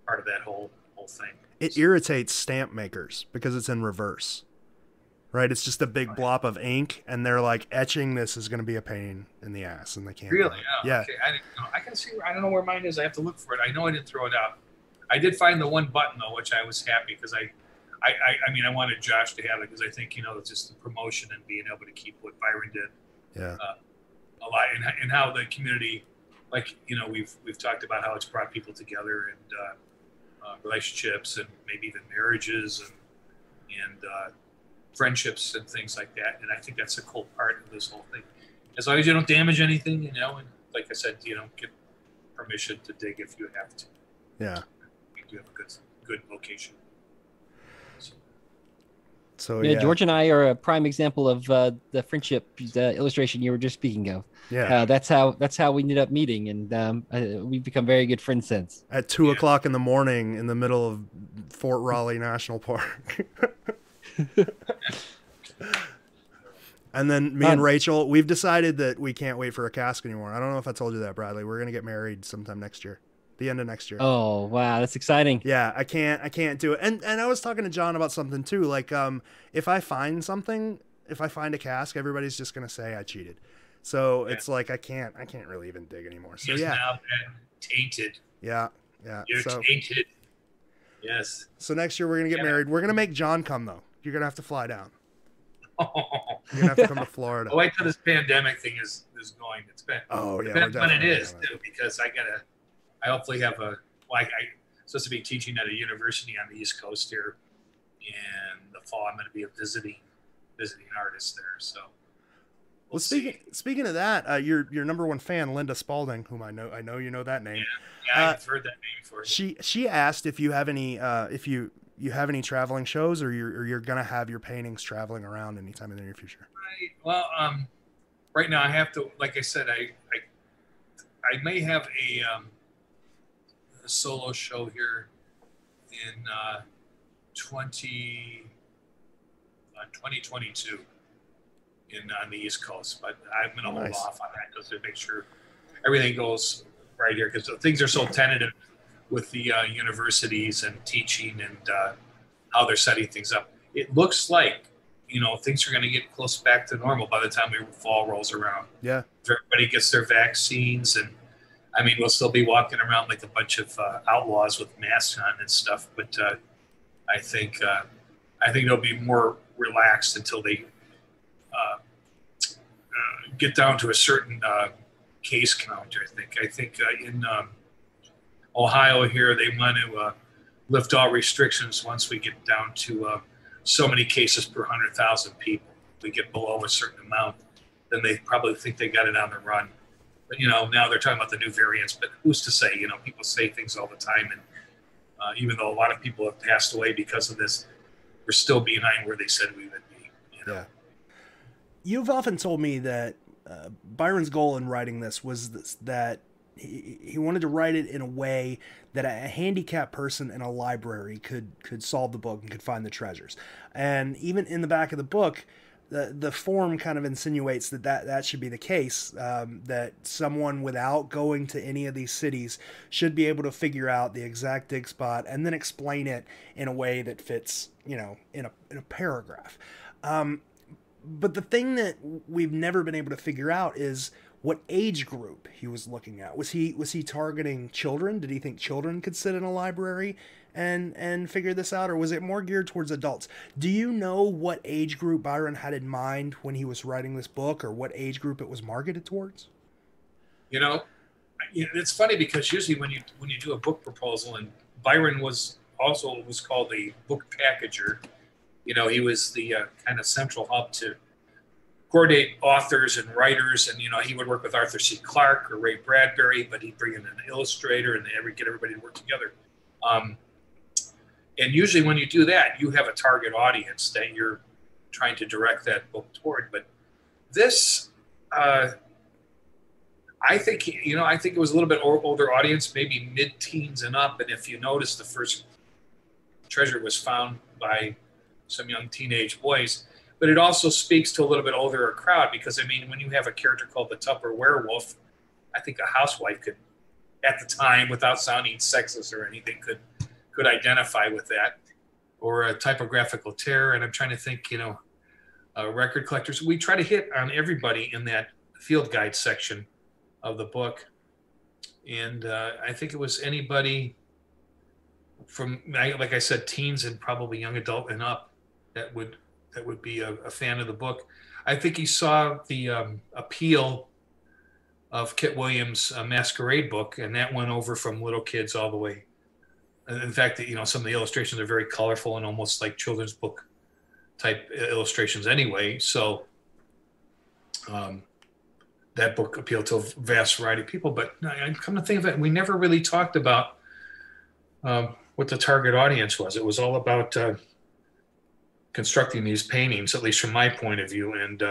Speaker 3: part of that whole thing.
Speaker 1: It irritates stamp makers because it's in reverse. Right, it's just a big blob of ink, and they're like, etching this is going to be a pain in the ass, and they can't.
Speaker 3: Really?
Speaker 1: Yeah.
Speaker 3: Okay. I didn't know. I can see. I don't know where mine is. I have to look for it. I know I didn't throw it out. I did find the one button though, which I was happy because I wanted Josh to have it because I think it's just the promotion and being able to keep what Byron did.
Speaker 1: Yeah.
Speaker 3: A lot, and how the community, like we've talked about how it's brought people together and relationships and maybe even marriages and friendships and things like that, and I think that's a cool part of this whole thing. As long as you don't damage anything, and like I said, get permission to dig if you have to.
Speaker 1: Yeah,
Speaker 3: we do have a good location.
Speaker 2: So yeah, George and I are a prime example of the friendship illustration you were just speaking of.
Speaker 1: Yeah,
Speaker 2: that's how we ended up meeting, and we've become very good friends since.
Speaker 1: At 2 o'clock in the morning, in the middle of Fort Raleigh National Park. And then me and Rachel, we've decided that we can't wait for a cask anymore. I don't know if I told you that, Bradley. We're gonna get married sometime next year, the end of next year.
Speaker 2: Oh wow, that's exciting.
Speaker 1: Yeah, I can't do it. And I was talking to John about something too. Like, if I find a cask, everybody's just gonna say I cheated. So it's like I can't really even dig anymore. So
Speaker 3: now been tainted.
Speaker 1: Yeah.
Speaker 3: You're tainted. Yes.
Speaker 1: So next year we're gonna get married. We're gonna make John come though. You're gonna have to fly down. You're gonna have to come to Florida.
Speaker 3: I'll wait till this pandemic thing is going. It's been.
Speaker 1: Oh yeah.
Speaker 3: Depends when it is too, because I hopefully have I'm supposed to be teaching at a university on the East Coast here. In the fall, I'm going to be a visiting artist there. So.
Speaker 1: Well, speaking of that, your number one fan, Linda Spalding, whom I know you know that name.
Speaker 3: Yeah, I've heard that name before.
Speaker 1: She asked if you have any you have any traveling shows, or you're gonna have your paintings traveling around anytime in the near future.
Speaker 3: Right now I have to, like I said, I may have a solo show here in 2022 on the East Coast, but I'm going to hold off on that just to make sure everything goes right here, because things are so tentative with the universities and teaching and how they're setting things up. It looks like things are going to get close back to normal by the time fall rolls around.
Speaker 1: Yeah,
Speaker 3: if everybody gets their vaccines, and we'll still be walking around like a bunch of outlaws with masks on and stuff, but I think they'll be more relaxed until they get down to a certain case count. I think in Ohio here, they want to lift all restrictions once we get down to so many cases per 100,000 people. If we get below a certain amount, then they probably think they got it on the run. But now they're talking about the new variants, but who's to say? People say things all the time, and even though a lot of people have passed away because of this, we're still behind where they said we would be.
Speaker 1: Yeah. You've often told me that Byron's goal in writing this was that he wanted to write it in a way that a handicapped person in a library could solve the book and could find the treasures. And even in the back of the book, the form kind of insinuates that should be the case, that someone without going to any of these cities should be able to figure out the exact dig spot and then explain it in a way that fits, in a paragraph. But the thing that we've never been able to figure out is what age group he was looking at. Was he targeting children? Did he think children could sit in a library and figure this out, or was it more geared towards adults? Do you know what age group Byron had in mind when he was writing this book, or what age group it was marketed towards?
Speaker 3: It's funny because usually when you do a book proposal, and Byron was called a book packager. He was the kind of central hub to coordinate authors and writers, and he would work with Arthur C. Clarke or Ray Bradbury, but he'd bring in an illustrator and get everybody to work together. And usually when you do that, you have a target audience that you're trying to direct that book toward. But this I think, I think it was a little bit older audience, maybe mid-teens and up. And if you notice, the first treasure was found by some young teenage boys. But it also speaks to a little bit older crowd because, I mean, when you have a character called the Tupper Werewolf, I think a housewife could, at the time, without sounding sexist or anything, could identify with that. Or a typographical terror. And I'm trying to think, record collectors. We try to hit on everybody in that field guide section of the book. And I think it was anybody from, like I said, teens and probably young adult and up that would be a fan of the book. I think he saw the appeal of Kit Williams' Masquerade book, and that went over from little kids all the way. In fact, some of the illustrations are very colorful and almost like children's book type illustrations anyway. So that book appealed to a vast variety of people. But I come to think of it, we never really talked about what the target audience was. It was all about constructing these paintings, at least from my point of view, and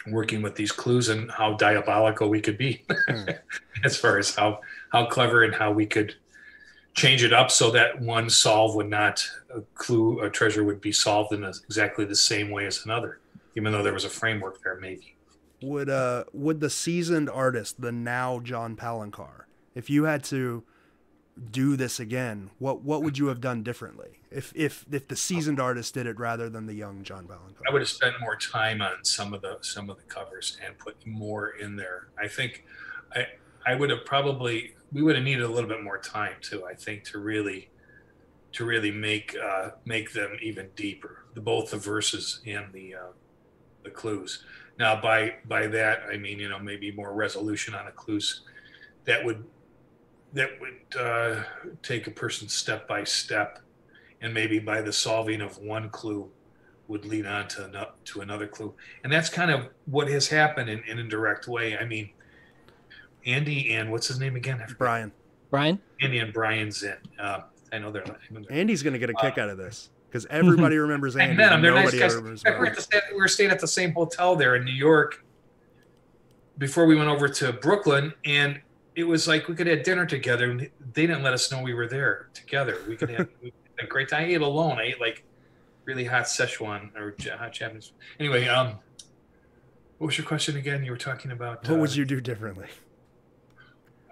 Speaker 3: working with these clues and how diabolical we could be as far as how clever and how we could change it up so that one solve would not, a treasure would be solved in exactly the same way as another, even though there was a framework there maybe.
Speaker 1: Would the seasoned artist, the now John Palencar, if you had to do this again, what would you have done differently if the seasoned artist did it rather than the young John Palencar?
Speaker 3: I would have spent more time on some of the covers and put more in there. I think I would have we would have needed a little bit more time too, I think, to really make them even deeper, both the verses and the clues. Now by that I mean, maybe more resolution on the clues that would take a person step by step, and maybe by the solving of one clue would lead on to another clue. And that's kind of what has happened in an indirect way. I mean, Andy and what's his name again?
Speaker 1: Brian.
Speaker 3: Andy and Brian's in. I know they're not.
Speaker 1: Andy's going to get a kick out of this because everybody remembers Andy.
Speaker 3: I met them. They're nice guys.
Speaker 1: Remembers
Speaker 3: we were staying at the same hotel there in New York before we went over to Brooklyn, and it was like we could have dinner together, and they didn't let us know we were there together. We could have a great time. I ate alone. I ate like really hot Szechuan or hot Japanese. Anyway, what was your question again? You were talking about
Speaker 1: what would you do differently?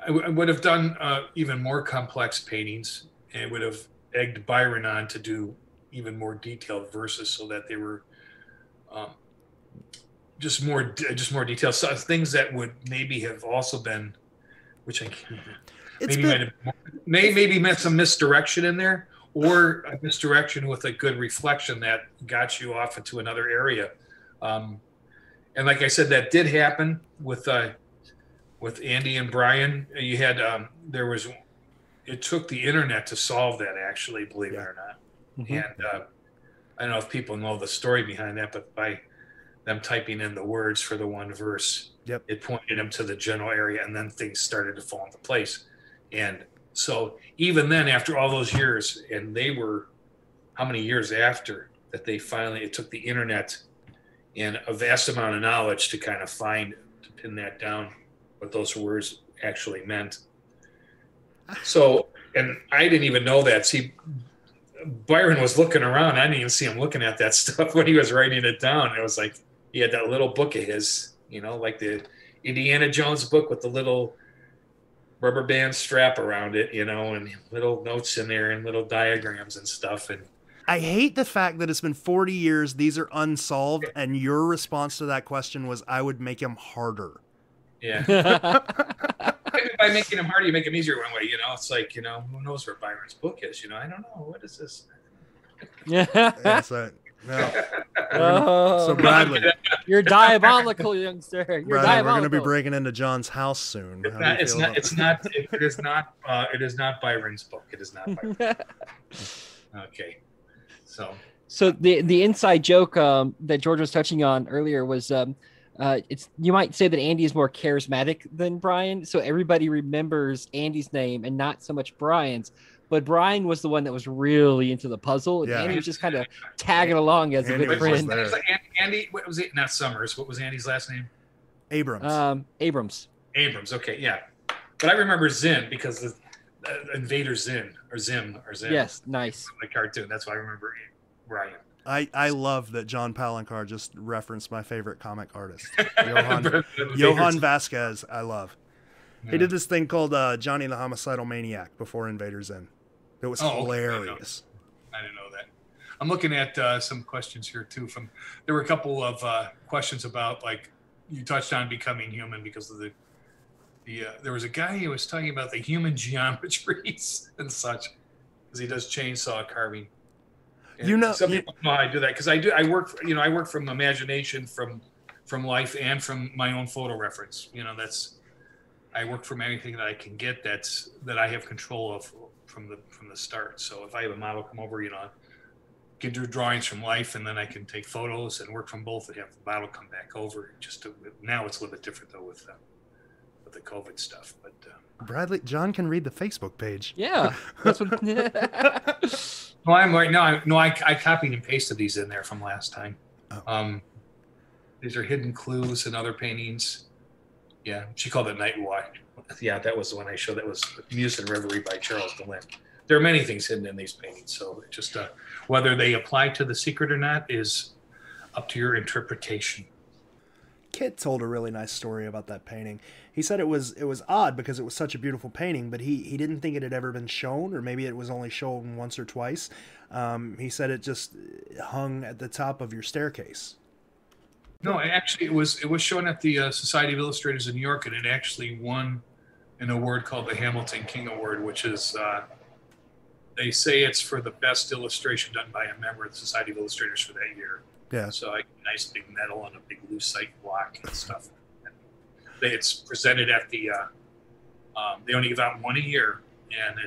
Speaker 3: I would have done even more complex paintings, and would have egged Byron on to do even more detailed verses so that they were just more detailed. So things that would maybe have also been, which I can't, maybe meant some misdirection in there, or a misdirection with a good reflection that got you off into another area. And like I said, that did happen with Andy and Brian. You had it took the internet to solve that, actually, believe it or not. Mm-hmm. And I don't know if people know the story behind that, but by them typing in the words for the one verse, it pointed them to the general area, and then things started to fall into place. And so even then, after all those years, and they were how many years after that it took the internet and a vast amount of knowledge to kind of pin that down, what those words actually meant. So, and I didn't even know that. See, Byron was looking around. I didn't even see him looking at that stuff when he was writing it down. It was like he had that little book of his, like the Indiana Jones book with the little rubber band strap around it, and little notes in there and little diagrams and stuff. And
Speaker 1: I hate the fact that it's been 40 years. These are unsolved. And your response to that question was, I would make them harder.
Speaker 3: Yeah. Maybe by making them harder, you make them easier one way. It's like, who knows where Byron's book is? I don't know. What is this?
Speaker 2: Yeah.
Speaker 1: So Bradley,
Speaker 2: you're diabolical, youngster. You're
Speaker 1: Bradley,
Speaker 2: diabolical.
Speaker 1: We're going to be breaking into John's house soon.
Speaker 3: It is not Byron's book. It is not Byron. Okay.
Speaker 2: So the inside joke that George was touching on earlier was you might say that Andy is more charismatic than Brian, so everybody remembers Andy's name and not so much Brian's. but Brian was the one that was really into the puzzle, and Andy was just kind of tagging along as a good friend.
Speaker 3: Andy, what was it? Not Summers. What was Andy's last name?
Speaker 1: Abrams.
Speaker 3: Abrams. Okay, yeah. But I remember Zim because of Invader Zim or Zim.
Speaker 2: Yes, nice.
Speaker 3: The cartoon. That's why I remember Brian.
Speaker 1: I love that John Palencar just referenced my favorite comic artist, Johann Vasquez. I love. Yeah. He did this thing called Johnny the Homicidal Maniac before Invader Zim. It was hilarious.
Speaker 3: I didn't know that. I'm looking at some questions here too. There were a couple of questions about, like, you touched on becoming human because of the there was a guy who was talking about the human geometries and such, because he does chainsaw carving. And some people know how I do that, because I work from imagination, from life, and from my own photo reference. I work from anything that I can get that I have control of from the start. So if I have a model come over, I can do drawings from life, and then I can take photos and work from both and have the model come back over. Now it's a little bit different though with the COVID stuff. But
Speaker 1: Bradley, John can read the Facebook page.
Speaker 2: Yeah, that's what.
Speaker 3: No, I'm right now. I copied and pasted these in there from last time. Oh. These are hidden clues and other paintings. Yeah, she called it Night Watch. Yeah, that was the one I showed. That was Muse and Reverie by Charles DeLint. There are many things hidden in these paintings, so just whether they apply to the secret or not is up to your interpretation.
Speaker 1: Kit told a really nice story about that painting. He said it was odd because it was such a beautiful painting, but he didn't think it had ever been shown, or maybe it was only shown once or twice. He said it just hung at the top of your staircase.
Speaker 3: No, actually, it was shown at the Society of Illustrators in New York, and it actually won an award called the Hamilton King Award, which is they say it's for the best illustration done by a member of the Society of Illustrators for that year. Yeah. So a nice big medal and a big lucite block and stuff. And it's presented at the. They only give out one a year, and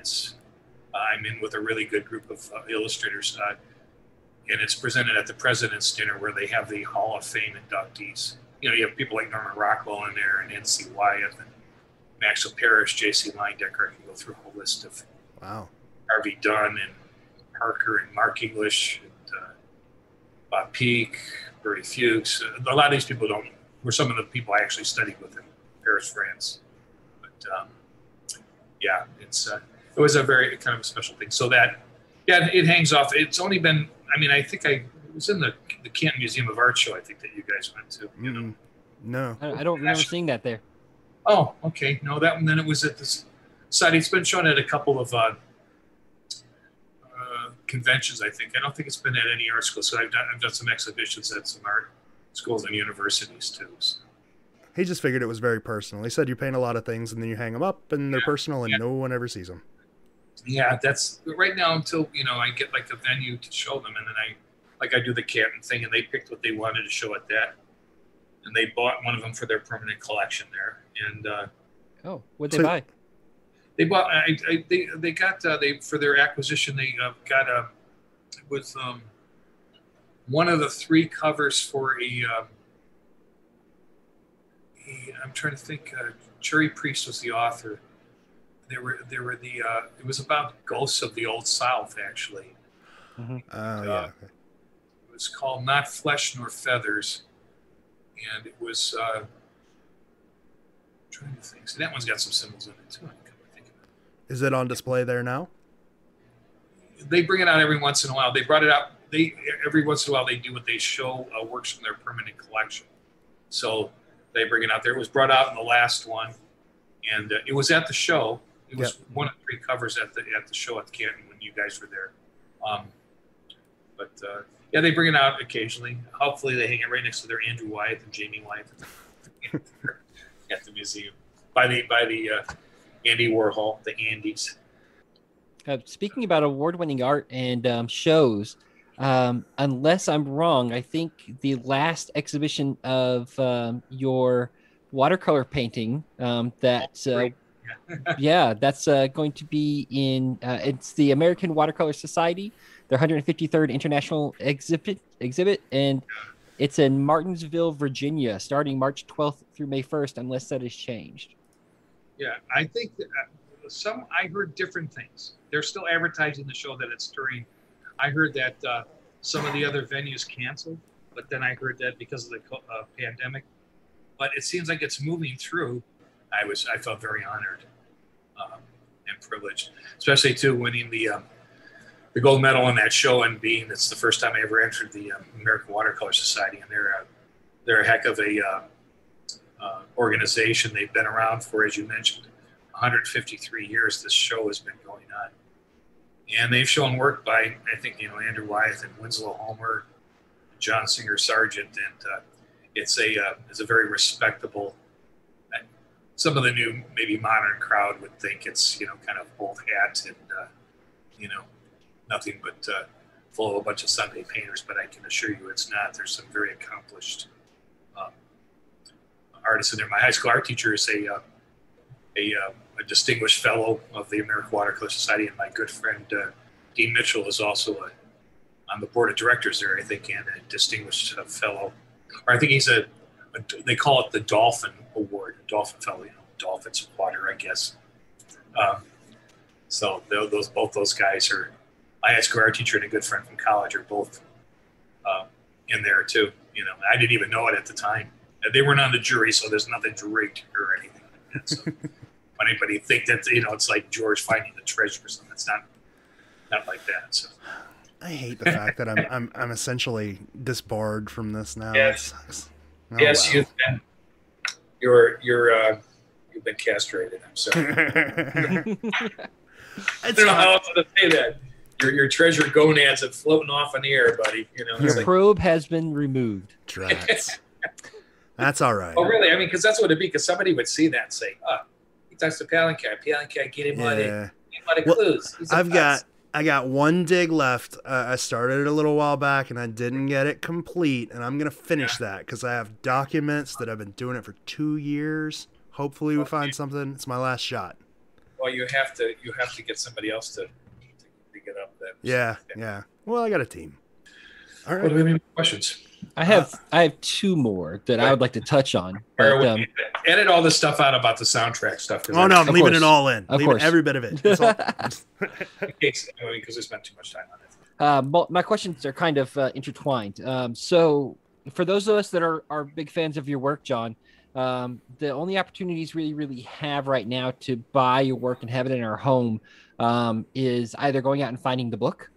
Speaker 3: I'm in with a really good group of illustrators, and it's presented at the President's Dinner, where they have the Hall of Fame inductees. You have people like Norman Rockwell in there, and N.C. Wyeth, and Maxwell Parrish, J.C. Leindecke. I can go through a whole list of Harvey Dunn and Parker and Mark English. Bob Peake, Bertie Fuchs. A lot of these people were some of the people I actually studied with in Paris, France. But it was a very kind of a special thing. So it hangs off. It's only been, I think it was in the Canton Museum of Art show, I think, that you guys went to.
Speaker 1: No.
Speaker 2: I don't remember seeing that there.
Speaker 3: Oh, okay. No, that one, then it was at this site. It's been shown at a couple of conventions, I think. I don't think it's been at any art school. So I've done some exhibitions at some art schools and universities too. So.
Speaker 1: He just figured it was very personal. He said you paint a lot of things and then you hang them up and they're personal and no one ever sees them.
Speaker 3: Yeah, that's right now until, I get like a venue to show them. And then I do the Canton thing, and they picked what they wanted to show at that. And they bought one of them for their permanent collection there. And
Speaker 2: what'd they buy?
Speaker 3: They bought. They got for their acquisition. They got it was one of the 3 covers for I'm trying to think. Cherry Priest was the author. There were it was about ghosts of the Old South, actually.
Speaker 2: Mm-hmm.
Speaker 3: It was called Not Flesh Nor Feathers, and it was I'm trying to think. So that one's got some symbols in it too.
Speaker 1: Is it on display there now?
Speaker 3: They bring it out every once in a while. They brought it out. Every once in a while they do what they show works from their permanent collection. So they bring it out there. It was brought out in the last one, and it was at the show. It was one of 3 covers at the show at Canton when you guys were there. They bring it out occasionally. Hopefully they hang it right next to their Andrew Wyeth and Jamie Wyeth at the museum by the Andy Warhol, the Andes.
Speaker 2: Speaking about award-winning art and shows, unless I'm wrong, I think the last exhibition of your watercolor painting that's going to be in it's the American Watercolor Society, their 153rd International Exhibit, and it's in Martinsville, Virginia, starting March 12th through May 1st, unless that has changed.
Speaker 3: Yeah, I think that I heard different things. They're still advertising the show that it's during. I heard that some of the other venues canceled, but then I heard that because of the pandemic. But it seems like it's moving through. I felt very honored and privileged, especially too winning the gold medal in that show and being it's the first time I ever entered the American Watercolor Society, and they're a heck of a organization. They've been around for, as you mentioned, 153 years. This show has been going on, and they've shown work by I think Andrew Wyeth and Winslow Homer, John Singer Sargent, and it's a very respectable. Some of the new, maybe modern crowd would think it's kind of old hat and nothing but full of a bunch of Sunday painters. But I can assure you, it's not. There's some very accomplished artists in there. My high school art teacher is a distinguished fellow of the American Watercolor Society, and my good friend Dean Mitchell is also on the board of directors there, I think, and a distinguished fellow. Or I think he's they call it the Dolphin Award, Dolphin Fellow, Dolphins water, I guess. So both those guys are, my high school art teacher and a good friend from college are both in there too. I didn't even know it at the time. They weren't on the jury, so there's nothing to rate or anything like that. So when anybody think that it's like George finding the treasure or something, it's not like that. So
Speaker 1: I hate the fact that I'm essentially disbarred from this now.
Speaker 3: Yes,
Speaker 1: It sucks.
Speaker 3: yes, wow. You've been castrated. I'm sorry. I don't know how else to say that. Your treasure gonads are floating off in the air, buddy.
Speaker 2: Your probe has been removed.
Speaker 1: Drats. That's all right.
Speaker 3: Oh, really? I mean, because that's what it'd be. Because somebody would see that and say, "Oh, he talks to Palencar. Palencar, get him on the clues."
Speaker 1: I got one dig left. I started it a little while back, and I didn't get it complete, and I'm gonna finish that because I have documents that I've been doing it for 2 years. Hopefully, we find something. It's my last shot.
Speaker 3: Well, you have to get somebody else to get up there.
Speaker 1: Yeah. Well, I got a team. All right.
Speaker 3: Well, do we have any questions?
Speaker 2: I have 2 more that I would like to touch on.
Speaker 3: But, edit all this stuff out about the soundtrack stuff.
Speaker 1: Oh no, I'm leaving it all in.
Speaker 2: Leaving
Speaker 1: every bit of it. That's all.
Speaker 3: Because we spent too much time on it.
Speaker 2: My questions are kind of intertwined. So for those of us that are big fans of your work, John, the only opportunities we really have right now to buy your work and have it in our home is either going out and finding the book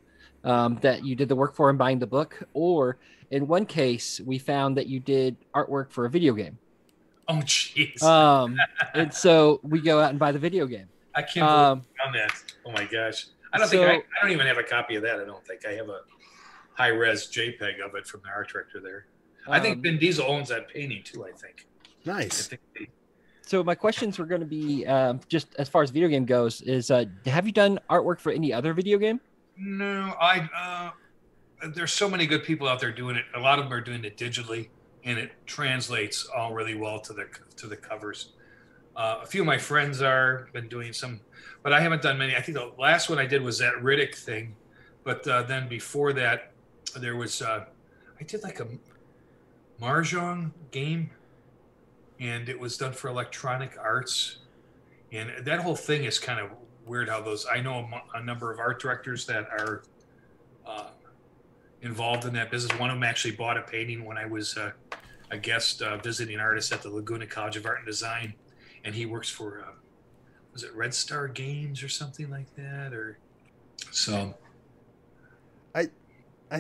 Speaker 2: that you did the work for and buying the book, or in one case, we found that you did artwork for a video game.
Speaker 3: Oh, jeez.
Speaker 2: And so we go out and buy the video game.
Speaker 3: I can't believe on that. Oh my gosh. I don't even have a copy of that. I don't think I have a high res JPEG of it from the art director there. I think Vin Diesel owns that painting too, I think.
Speaker 1: Nice.
Speaker 2: So my questions were going to be just as far as video game goes is, have you done artwork for any other video game?
Speaker 3: No, there's so many good people out there doing it. A lot of them are doing it digitally, and it translates all really well to the covers. A few of my friends been doing some, but I haven't done many. I think the last one I did was that Riddick thing, but then before that, there was I did like a mahjong game, and it was done for Electronic Arts, and that whole thing is kind of weird. How I know a number of art directors that are involved in that business. One of them actually bought a painting when I was a guest visiting artist at the Laguna College of Art and Design, and he works for was it Red Star Games or something like that, or so.
Speaker 1: I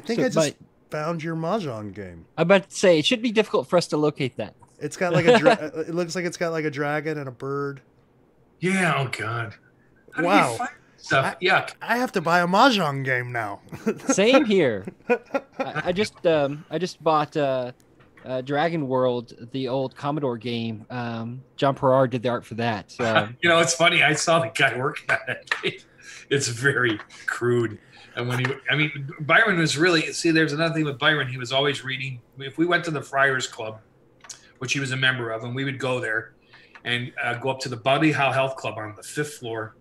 Speaker 1: think I just found your mahjong game.
Speaker 2: I'm about to say it should be difficult for us to locate that.
Speaker 1: It's got like it looks like it's got like a dragon and a bird.
Speaker 3: Yeah. Oh God. How
Speaker 1: wow.
Speaker 3: do you find stuff?
Speaker 1: I have to buy a mahjong game now.
Speaker 2: Same here. I just bought Dragon World, the old Commodore game. John Perard did the art for that. So.
Speaker 3: It's funny. I saw the guy working on it. It's very crude. And Byron was really, there's another thing with Byron. He was always reading. If we went to the Friars Club, which he was a member of, and we would go there and go up to the Buddy Howe Health Club on the 5th floor.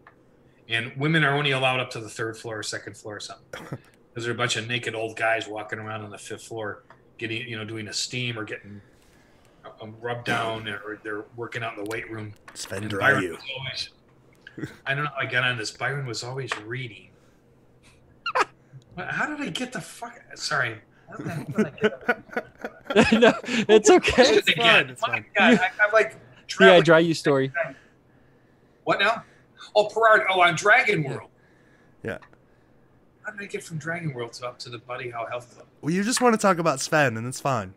Speaker 3: And women are only allowed up to the 3rd floor or 2nd floor or something. Because there are a bunch of naked old guys walking around on the 5th floor, getting, doing a steam or getting rubbed down, or they're working out in the weight room.
Speaker 1: Sven dry you.
Speaker 3: I don't know how I got on this. Byron was always reading. How did I get the fuck? Sorry. How the hell did I get
Speaker 2: No, it's okay.
Speaker 3: It's again.
Speaker 1: It's fine.
Speaker 3: God, I'm like
Speaker 2: Yeah, dry you story.
Speaker 3: What now? Oh, Perard. Oh, on Dragon World.
Speaker 1: Yeah.
Speaker 3: How did I get from Dragon World up to the Buddy How Health Club?
Speaker 1: Well, you just want to talk about Sven, and it's fine.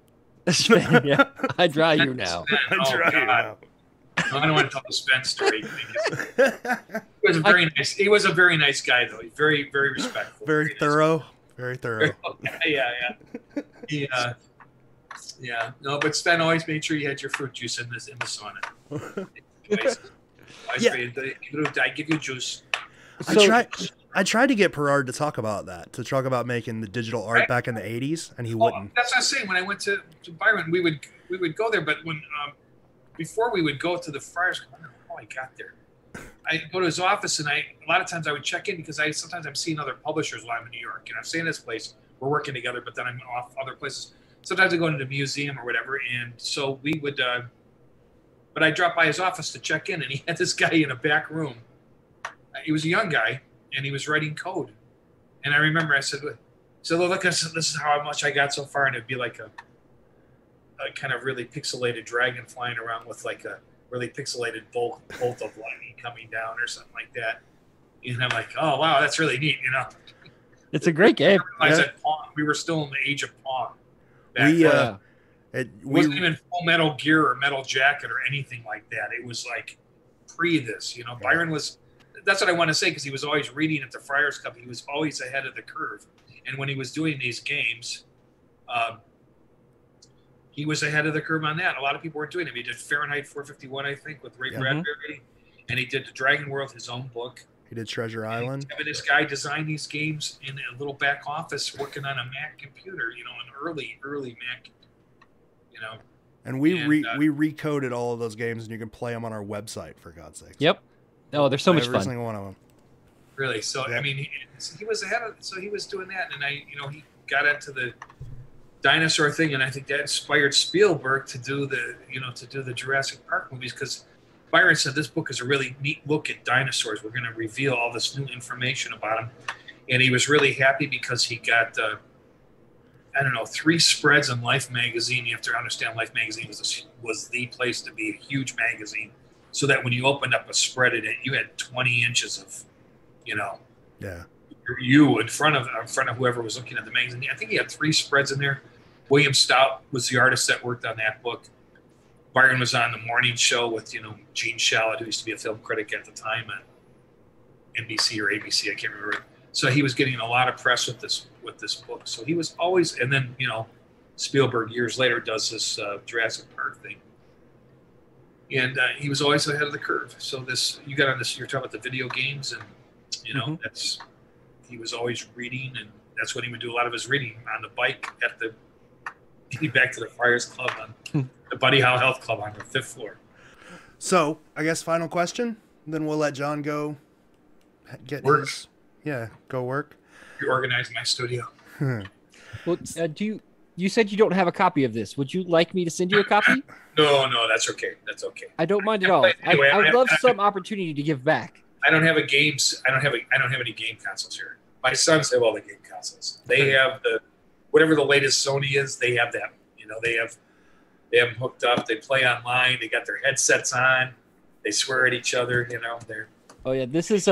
Speaker 2: Yeah, I dry you now.
Speaker 3: Oh, God. No, I don't want to tell the Sven story. He was a very nice. He was a very nice guy, though. Very, very respectful.
Speaker 1: Very thorough. Nice. Very thorough.
Speaker 3: Yeah. Yeah. No, but Sven always made sure you had your fruit juice in the sauna. Yeah. I give you juice.
Speaker 1: I tried to get Perard to talk about that, to talk about making the digital art back in the 80s, and he wouldn't.
Speaker 3: That's what I was saying. When I went to Byron, we would go there, but when before we would go to the Friars, I don't know how I got there. I go to his office, and a lot of times I would check in because sometimes I'm seeing other publishers while I'm in New York, and I'm staying in this place. We're working together, but then I'm off other places. Sometimes I go into the museum or whatever, and so we would. But I dropped by his office to check in, and he had this guy in a back room. He was a young guy, and he was writing code. And I remember I said, look, this is how much I got so far. And it'd be like a kind of really pixelated dragon flying around with like a really pixelated bolt of lightning coming down or something like that. And I'm like, oh, wow, that's really neat, you know.
Speaker 2: It's a great game.
Speaker 3: We were still in the age of Pong.
Speaker 1: It
Speaker 3: wasn't even Full Metal Gear or Metal Jacket or anything like that. It was like pre this, you know. Yeah. Byron was, that's what I want to say, because he was always reading at the Friars Club. He was always ahead of the curve. And when he was doing these games, he was ahead of the curve on that. A lot of people weren't doing it. He did Fahrenheit 451, I think, with Ray Bradbury. And he did the Dragon World, his own book.
Speaker 1: He did Treasure Island.
Speaker 3: And this guy designed these games in a little back office working on a Mac computer, you know, an early Mac, you know.
Speaker 1: And we recoded all of those games, and you can play them on our website, for God's sake.
Speaker 2: Yep. Oh, they're so much fun.
Speaker 1: Every single one of them.
Speaker 3: Really? So, I mean, he was ahead of, so he was doing that, and he got into the dinosaur thing, and I think that inspired Spielberg to do the Jurassic Park movies, because Byron said this book is a really neat look at dinosaurs. We're going to reveal all this new information about them. And he was really happy because he got, 3 spreads in Life magazine. You have to understand Life magazine was the place to be, a huge magazine. So that when you opened up a spread in it, you had 20 inches of, you in front of whoever was looking at the magazine. I think he had 3 spreads in there. William Stout was the artist that worked on that book. Byron was on the morning show with, Gene Shalit, who used to be a film critic at the time on NBC or ABC, I can't remember. So he was getting a lot of press with this book. So he was always, and then, Spielberg years later does this Jurassic Park thing. And he was always ahead of the curve. So you got on this, you're talking about the video games, and, he was always reading, and that's when he would do a lot of his reading on the bike at getting back to the Friars Club on the Buddy How Health Club on the 5th floor.
Speaker 1: So, I guess final question. Then we'll let John go get
Speaker 3: work.
Speaker 1: Go work.
Speaker 3: You organize my studio.
Speaker 2: Well, you said you don't have a copy of this. Would you like me to send you a copy?
Speaker 3: No, that's okay. That's okay.
Speaker 2: I don't mind at all. I would love some opportunity to give back.
Speaker 3: I don't have any game consoles here. My sons have all the game consoles. They have whatever the latest Sony is, they have that. They have them hooked up. They play online. They got their headsets on. They swear at each other. They're.
Speaker 2: Oh yeah, this is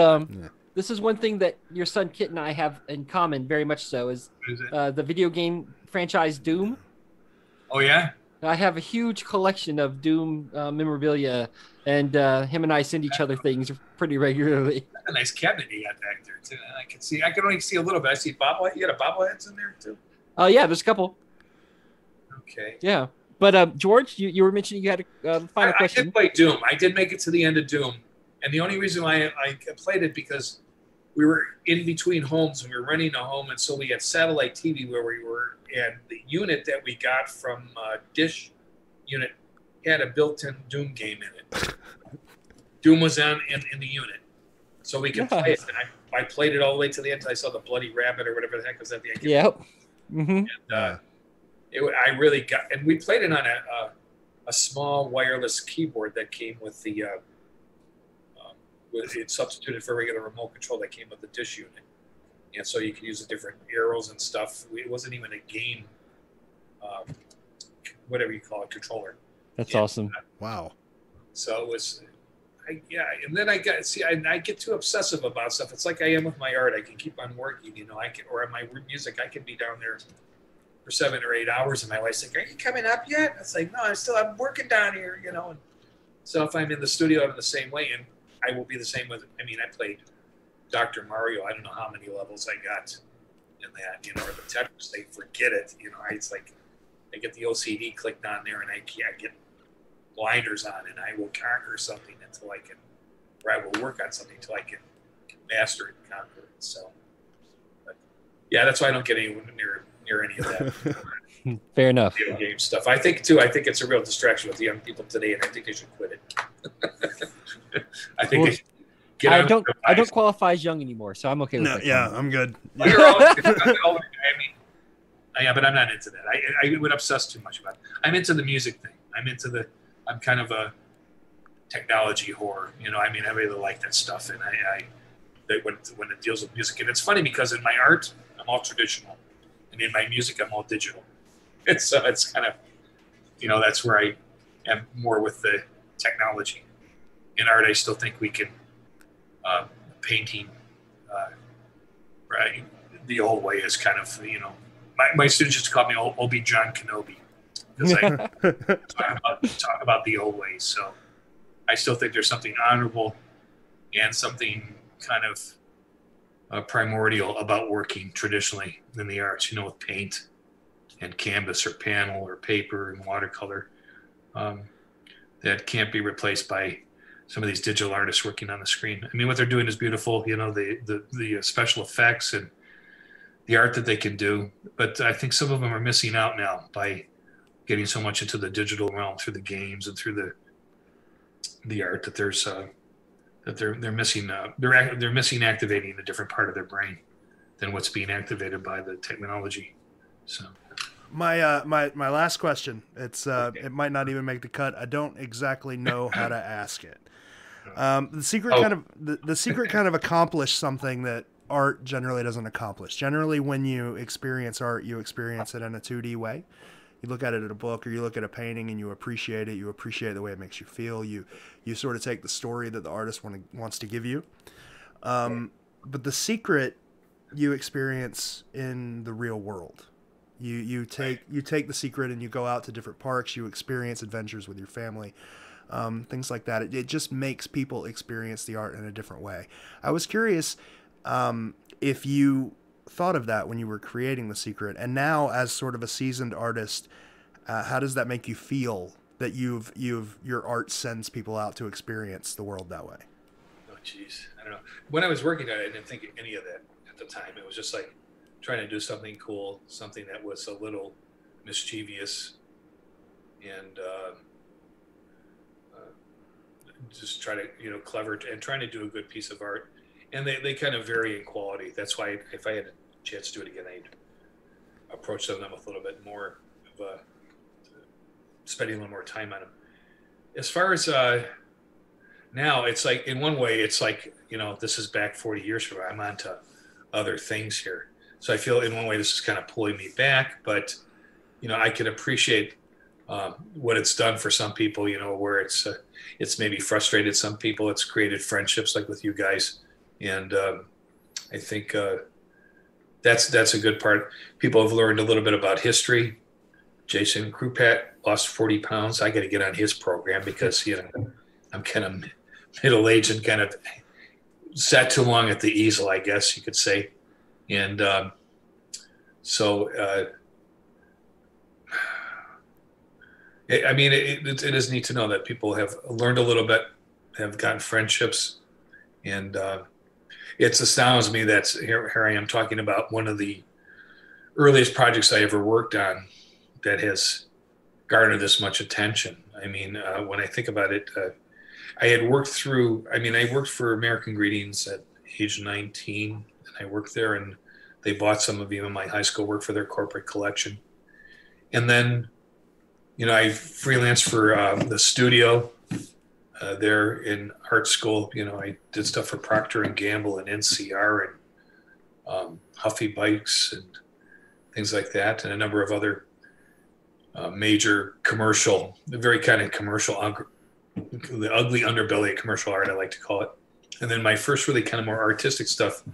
Speaker 2: one thing that your son Kit and I have in common, very much so, is the video game franchise Doom.
Speaker 3: Oh yeah.
Speaker 2: I have a huge collection of Doom memorabilia, and him and I send each other things pretty regularly.
Speaker 3: That's a nice cabinet you got back there too. I can only see a little bit. I see bobblehead. You got a bobbleheads in there too.
Speaker 2: Yeah, there's a couple.
Speaker 3: Okay.
Speaker 2: Yeah, but George, you were mentioning you had a final question.
Speaker 3: I did play Doom. I did make it to the end of Doom, and the only reason why I played it because we were in between homes and we were renting a home, and so we had satellite TV where we were, and the unit that we got from Dish unit had a built-in Doom game in it. Doom was in the unit, so we could play it. And I played it all the way to the end until I saw the bloody rabbit or whatever the heck was at the end.
Speaker 2: Yep. Mm-hmm.
Speaker 3: And, I really got, and we played it on a small wireless keyboard that came with the it substituted for a regular remote control that came with the dish unit. And so you could use the different arrows and stuff. It wasn't even a game, whatever you call it, controller.
Speaker 2: That's awesome.
Speaker 1: Wow.
Speaker 3: So it was, and then I get too obsessive about stuff. It's like I am with my art. I can keep on working, or on my music, I can be down there for 7 or 8 hours, and my wife's like, "Are you coming up yet?" It's like, "No, I'm working down here," And so if I'm in the studio, I'm the same way, and I will be the same with. I played Dr. Mario. I don't know how many levels I got in that, or the Tetris. They forget it, It's like I get the OCD clicked on there, and I get blinders on, and I will conquer something until I can, or I will work on something until I can master it and conquer it. So, but yeah, that's why I don't get anyone near any of that.
Speaker 2: Fair enough.
Speaker 3: Video game stuff. I think it's a real distraction with the young people today, and I think they should quit it. I think they should get
Speaker 2: I don't qualify as young anymore, so I'm okay with that.
Speaker 1: Yeah, I'm good.
Speaker 3: Well, you're always, yeah, but I'm not into that. I would obsess too much about it. I'm into the music thing. I'm kind of a technology whore. I really like that stuff, and when it deals with music, and it's funny because in my art I'm all traditional, and in my music I'm all digital. And so it's kind of, that's where I am more with the technology. In art, I still think we can painting, right? The old way is kind of, my students just call me Obi John Kenobi because I talk about the old ways. So I still think there's something honorable and something kind of primordial about working traditionally in the arts, with paint and canvas or panel or paper and watercolor, that can't be replaced by some of these digital artists working on the screen. What they're doing is beautiful, the special effects and the art that they can do. But I think some of them are missing out now by getting so much into the digital realm through the games and through the art that there's that they're missing. They're missing activating a different part of their brain than what's being activated by the technology. So.
Speaker 1: My last question. It might not even make the cut. I don't exactly know how to ask it. The secret kind of accomplished something that art generally doesn't accomplish. Generally, when you experience art, you experience it in a 2D way. You look at it in a book, or you look at a painting and you appreciate it. You appreciate the way it makes you feel. You sort of take the story that the artist wants to give you. But the secret you experience in the real world. You take the secret and you go out to different parks. You experience adventures with your family, things like that. It just makes people experience the art in a different way. I was curious if you thought of that when you were creating The Secret, and now as sort of a seasoned artist, how does that make you feel that your art sends people out to experience the world that way?
Speaker 3: Oh, geez, I don't know. When I was working on it, I didn't think any of that at the time. It was just like trying to do something cool, something that was a little mischievous, and just try to, clever, and trying to do a good piece of art. And they kind of vary in quality. That's why if I had a chance to do it again, I'd approach them with a little bit more of spending a little more time on them. As far as now, it's like, in one way, it's like, this is back 40 years from now. I'm on to other things here. So I feel in one way this is kind of pulling me back, but I can appreciate what it's done for some people. Where it's maybe frustrated some people. It's created friendships like with you guys, and I think that's a good part. People have learned a little bit about history. Jason Krupat lost 40 pounds. I got to get on his program because I'm kind of middle-aged and kind of sat too long at the easel, I guess you could say. And so, it is neat to know that people have learned a little bit, have gotten friendships, and it astounds me that here I am talking about one of the earliest projects I ever worked on that has garnered this much attention. When I think about it, I worked for American Greetings at age 19, and I worked there, and they bought some of even my high school work for their corporate collection. And then, I freelanced for the studio there in art school. You know, I did stuff for Procter and Gamble and NCR and Huffy Bikes and things like that, and a number of other major commercial, the very kind of commercial, the ugly underbelly of commercial art, I like to call it. And then my first really kind of more artistic stuff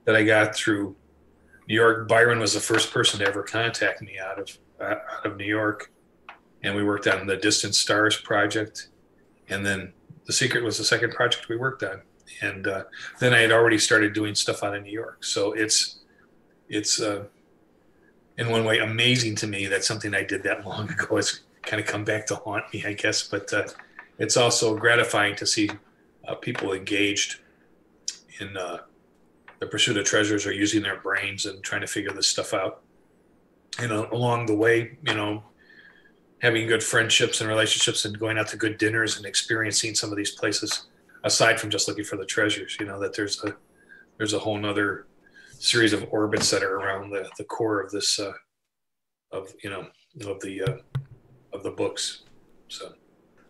Speaker 3: that I got through New York, Byron was the first person to ever contact me out of New York. And we worked on the Distant Stars project. And then The Secret was the second project we worked on. And then I had already started doing stuff out of New York. So it's in one way amazing to me that something I did that long ago has kind of come back to haunt me, I guess. But it's also gratifying to see people engaged in the pursuit of treasures or using their brains and trying to figure this stuff out. And along the way, you know, having good friendships and relationships and going out to good dinners and experiencing some of these places, aside from just looking for the treasures, you know, that there's a whole nother series of orbits that are around the core of this, of the books. So.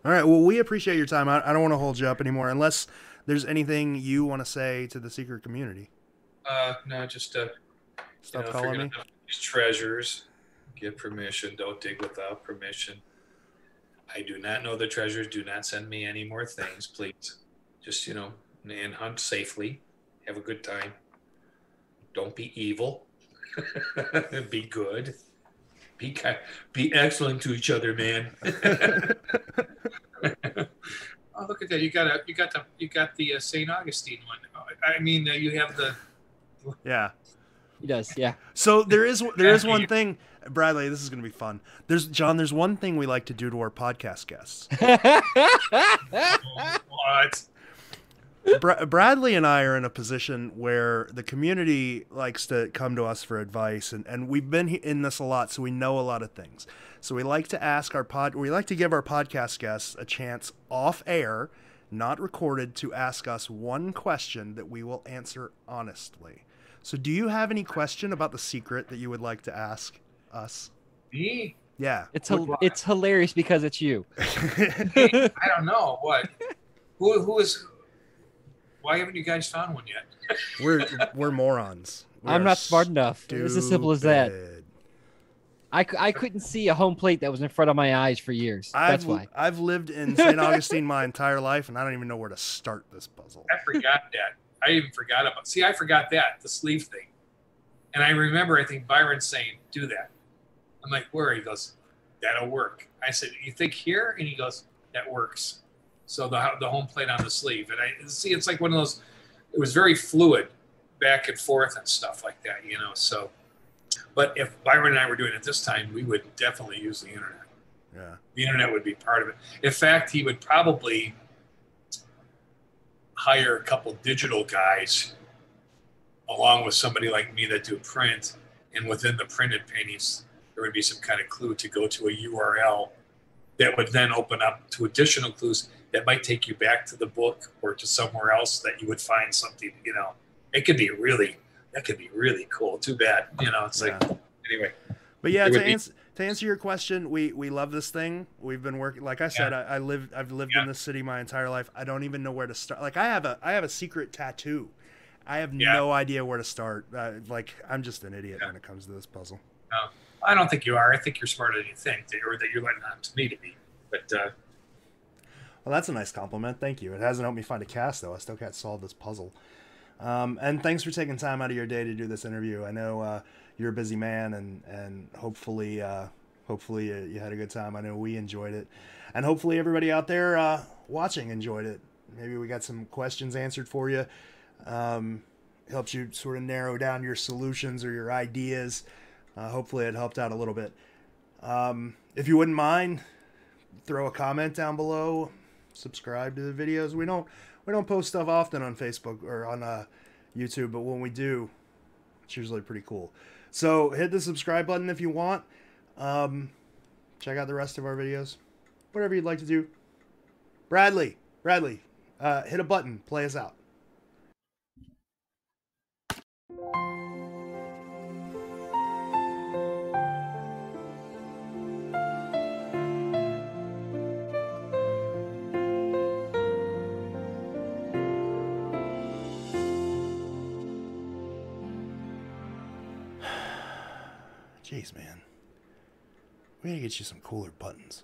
Speaker 1: All right. Well, we appreciate your time. I don't want to hold you up anymore unless there's anything you want to say to the secret community.
Speaker 3: No, just
Speaker 1: stop calling me.
Speaker 3: These treasures, get permission. Don't dig without permission. I do not know the treasures. Do not send me any more things, please. Just, you know, and hunt safely. Have a good time. Don't be evil. Be good. Be kind. Be excellent to each other, man. Oh, look at that! You got the St. Augustine one. I mean, you have the.
Speaker 1: Yeah.
Speaker 2: He does, yeah.
Speaker 1: So there is one thing, Bradley. This is going to be fun. There's one thing we like to do to our podcast guests.
Speaker 3: What?
Speaker 1: Bradley and I are in a position where the community likes to come to us for advice, and we've been in this a lot, so we know a lot of things. So we like to give our podcast guests a chance off air, not recorded, to ask us one question that we will answer honestly. So do you have any question about The Secret that you would like to ask us?
Speaker 3: Me?
Speaker 1: Yeah.
Speaker 2: It's hilarious because it's you.
Speaker 3: I don't know. What? Who is... Why haven't you guys found one yet?
Speaker 1: We're morons.
Speaker 2: I'm not smart enough.
Speaker 1: Stupid.
Speaker 2: It's as simple as that. I couldn't see a home plate that was in front of my eyes for years. That's why.
Speaker 1: I've lived in St. Augustine my entire life, and I don't even know where to start this puzzle.
Speaker 3: I forgot that. I even forgot about. See, I forgot that, the sleeve thing. And I remember, I think Byron saying, "Do that." I'm like, "Where?" He goes, "That'll work." I said, "You think here?" And he goes, "That works." So the home plate on the sleeve, and I see it's like one of those. It was very fluid, back and forth and stuff like that, you know. So, but if Byron and I were doing it this time, we would definitely use the internet.
Speaker 1: Yeah,
Speaker 3: the internet would be part of it. In fact, he would probably hire a couple digital guys, along with somebody like me that do print, and within the printed paintings, there would be some kind of clue to go to a URL that would then open up to additional clues that might take you back to the book or to somewhere else that you would find something, you know. That could be really cool. Too bad, you know, it's like, anyway.
Speaker 1: But yeah, to answer your question, we love this thing. We've been working, like I said, I've lived in this city my entire life. I don't even know where to start. Like I have a secret tattoo. I have no idea where to start. Like I'm just an idiot when it comes to this puzzle.
Speaker 3: No, I don't think you are. I think you're smarter than you think, or that you're letting on to me to be. But
Speaker 1: well, that's a nice compliment. Thank you. It hasn't helped me find a cast though. I still can't solve this puzzle. And thanks for taking time out of your day to do this interview. I know you're a busy man, and hopefully you had a good time. I know we enjoyed it, and hopefully everybody out there watching enjoyed it. Maybe we got some questions answered for you. Helps you sort of narrow down your solutions or your ideas. Hopefully it helped out a little bit. If you wouldn't mind, throw a comment down below. Subscribe to the videos. We don't post stuff often on Facebook or on YouTube, but when we do, it's usually pretty cool. So hit the subscribe button if you want. Check out the rest of our videos. Whatever you'd like to do. Bradley, hit a button. Play us out. Jeez, man. We gotta get you some cooler buttons.